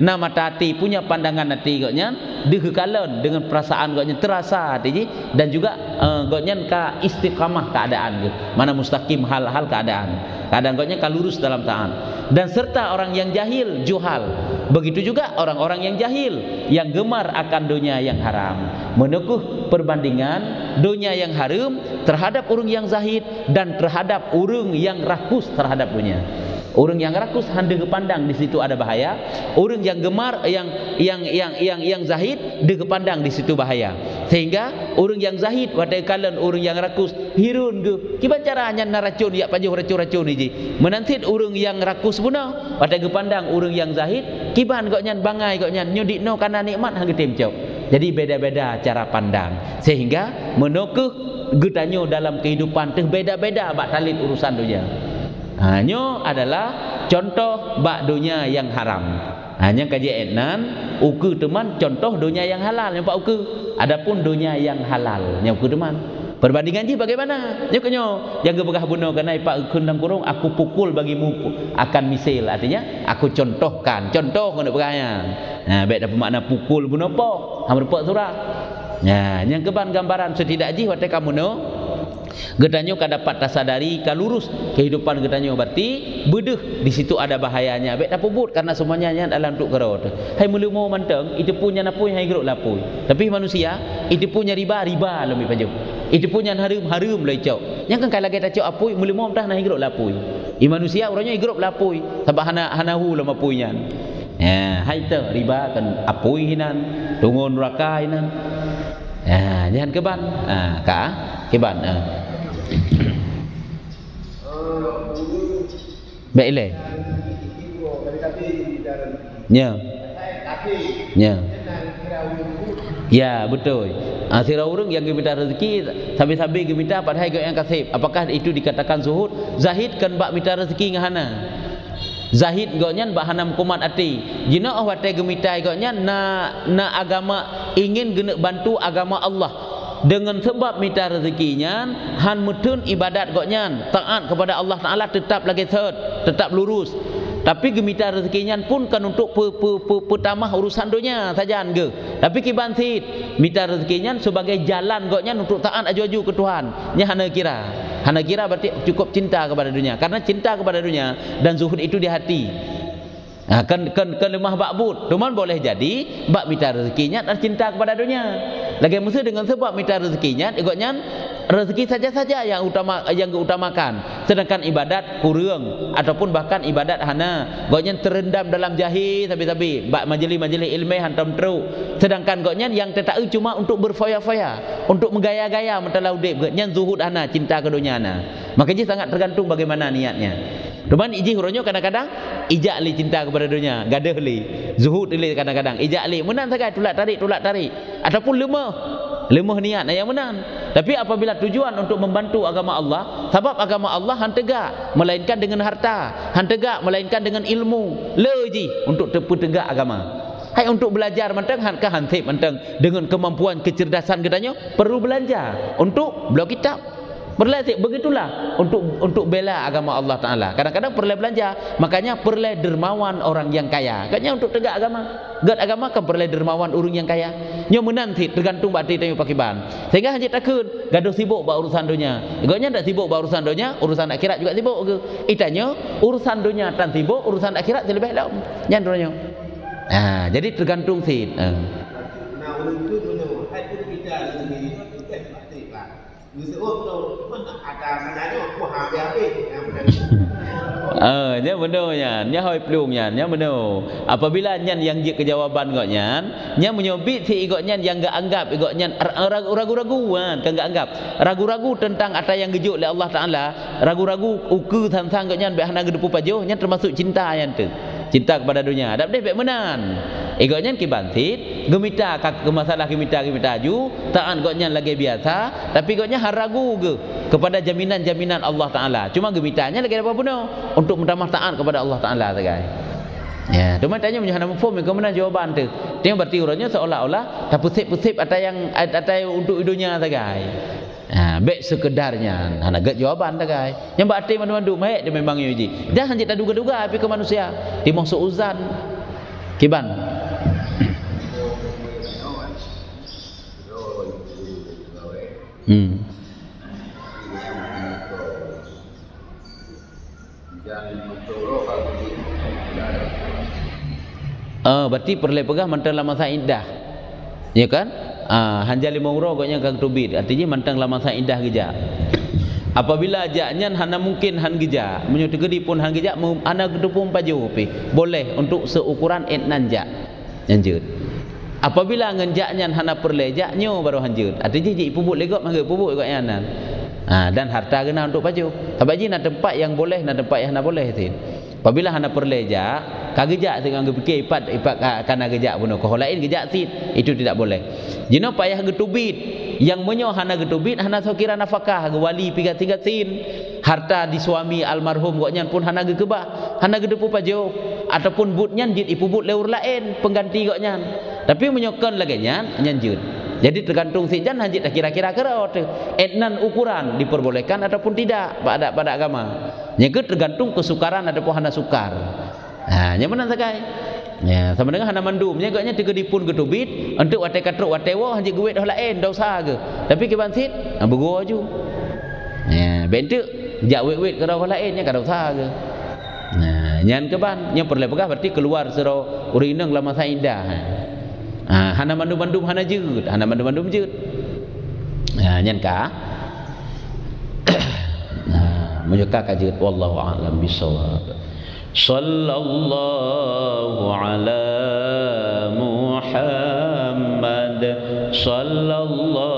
S1: na mata hati punya pandangan hati goknya kekalan dengan perasaan goknya terasa hati dan juga goknya ka istiqamah keadaan mana mustaqim hal-hal keadaan goknya ka lurus dalam taat dan serta orang yang jahil juhal begitu juga orang-orang yang jahil yang gemar akan dunia yang haram menukuh perbandingan dunia yang haram terhadap urang yang zahid dan terhadap urang yang rakus terhadap dunia Orang yang rakus handa kepandang di situ ada bahaya. Orang yang gemar yang zahid dia kepandang di situ bahaya. Sehingga orang yang zahid wadai kalan orang yang rakus hirun ke. Kiban caranya naracun ya pajuh racun-racun ini. Menantit orang yang rakus puna wadai kepandang orang yang zahid kiban kok nyan bangai kok nyan nyudikno kana nikmat hang temcok. Jadi beda-beda cara pandang sehingga menokeh getanyo dalam kehidupan teh beda-beda bak talit urusan dunia. Hanya adalah contoh bak dunia yang haram. Hanya kaji etnan uku teman contoh dunia yang halal yang pak uku. Adapun dunia yang halal yang uku teman. Perbandingan ji bagaimana? Nya kenyo yang gebegah buno kana pak uku dalam kurung aku pukul bagimu akan misil. Artinya aku contohkan. Contoh kena berayang. Nah, baik dapat makna pukul buno po. Ham repot surah. Nah, yang keban gambaran setidak ji wate kamu no. Gedanyo ka dapat tasadari ka lurus kehidupan gedanyo berarti bedeh di situ ada bahayanya. Baik tak pubut karena semuanya dalam untuk kerot. Hai mulumo manteng itu punya napui hai geruk lapui. Tapi manusia itu punya riba lebih paju. Itu punya harum lecok. Yang kan kalau kita cok apui mulumo dah hai geruk lapui. I manusia orangnya geruk lapui sebab hanahu lama puinya. Ya, hai te riba kan apui hinan, tungun neraka hinan. Ya, jangan keban. Ka keban. Baik le. Ya. Ya. Ya, betul. Sira urang yang minta rezeki sabi-sabi minta padahal yang kasih. Apakah itu dikatakan zuhud? Zahid kan bak minta rezeki ngahana. Zahid goknya bak hanam kumat ati. Jina oh wate gemita goknya na agama ingin gena bantu agama Allah. Dengan sebab minta rezekinya han mutun ibadat goknya taat kepada Allah Taala tetap lagi tetap lurus. Tapi gemita rezekinya pun kan untuk pertama urusan dunia saja ge. Tapi kiban sid minta rezekinya sebagai jalan goknya untuk taat aju-aju ke Tuhan. Nya hana kira berarti cukup cinta kepada dunia. Karena cinta kepada dunia dan zuhud itu di hati. Nah, kan lemah bakbut. Cuman boleh jadi bak minta rezekinya dan cinta kepada dunia. Lagi mesti dengan sebab minta rezekinya ikutnya rezeki saja-saja yang diutamakan. Sedangkan ibadat kurang ataupun bahkan ibadat hana goknya terendam dalam jahil sabi-sabi bak majlis-majlis ilmu hantam teruk. Sedangkan goknya yang tetau cuma untuk berfoya-foya, untuk menggaya-gaya mentala udip goknya zuhud hana cinta ke dunia hana. Makanya sangat tergantung bagaimana niatnya. Cuman iji huronyo kadang-kadang ijak li cinta kepada dunia, gadah li, zuhud li kadang-kadang, ijak li menang sagai tulak tarik ataupun lemah niat yang menang. Tapi apabila tujuan untuk membantu agama Allah, sebab agama Allah han tegak melainkan dengan harta, han tegak melainkan dengan ilmu, leji untuk tegak agama. Hai untuk belajar mentang han ka hantip mentang dengan kemampuan kecerdasan gedanya perlu belanja untuk beliau kitab. Perlu begitulah untuk bela agama Allah Taala. Kadang-kadang perlu belanja, makanya perlu dermawan orang yang kaya. Katanya untuk tegak agama. Gad agama kan perlu dermawan orang yang kaya. Nya menanti tergantung bakti tanya pakiban. Sehingga hanya takun gaduh sibuk ba urusan dunia. Iganya ndak sibuk ba urusan dunia, urusan akhirat juga sibuk ke. Itanya urusan dunia tan sibuk, urusan akhirat lebih dalam. Nyan dunia. Nah, jadi tergantung sih.
S2: Nah, untuk dunia, hai pun kita ini pasti lah. Bisa ada menanya aku habis.
S1: Nya benar nya hoi pelungnya, nya benar. Apabila nyan yang je kejawaban goknya, nya menyobit si igoknya yang enggak anggap igoknya ragu-raguan, kan enggak anggap. Ragu-ragu tentang apa yang gejuk oleh Allah Taala, ragu-ragu uku tentang goknya be hana gedepu pajuh, nya termasuk cinta yang tu. Cinta kepada dunia. Dak deh be menan. Igoknya kibantit, gemita ke masalah gemita ju, taat goknya lagi biasa, tapi goknya haragu ke kepada jaminan-jaminan Allah Taala. Cuma gemitanya lagi apa pun untuk menambah taat kepada Allah Taala sagai. Ya, cuma tanya menjadi mafhum ke mana jawaban tu. Dia berarti urangnya seolah-olah tak pusip-pusip ada yang untuk dunia sagai. Baik sekedarnya anak gak jawaban tak guys yang berarti mandu-mandu baik dia memang yuji jangan kita duga-duga tapi ke manusia dia mau seuzan kiban berarti perlu pegang mantan lama saya indah ya kan hanjali mauro goknya kang tubit artinya mantang lama sa indah geja Apabila ajaknya hana mungkin han gejak, menyutegedi pun han gejak ana gedupung paju pi. Boleh untuk seukuran nanjak. Lanjut. Apabila ngenjaknya hana perlejaknya baru hanjut. Artinya ji pupuk legok mangga pupuk legok yanan. Dan harta kena untuk paju. Habaji na tempat yang boleh, na tempat yang hana boleh tin. Apabila hana perlejak, kagejak dengan fikir ipat kana gejak pun ko lain gejak tin, itu tidak boleh. Jino payah getubit yang menyo hana getubit hana sokira nafkah wali pigat-tigatin harta di suami almarhum goknya pun hana gekebah, hana gedepu pajo ataupun butnya jit ipubut leur lain pengganti goknya. Tapi menyokon laganya nyanjut. Jadi tergantung sijan hajit kira-kira kerot etnan ukuran diperbolehkan ataupun tidak pada agama. Nya tergantung kesukaran ataupun hana sukar. Nya mana sakai. Ya, sama dengan hana mandum nya gaknya digedipun gedubit untuk wate katruk wate wo hajit guit dah lain dosa ke. Tapi ke bansit bego aju. Ya, bentuk jak wet-wet ke orang lain nya ka dosa ke. Nah, nyan ke ban nya perle pegah berarti keluar sero urineng lama saindah. Hana mandum-mandum hana jeut, hana mandum-mandum jeut. Nyan ka. Menyeka ka jeut wallahu a'lam bissawab. Sallallahu ala Muhammad sallallahu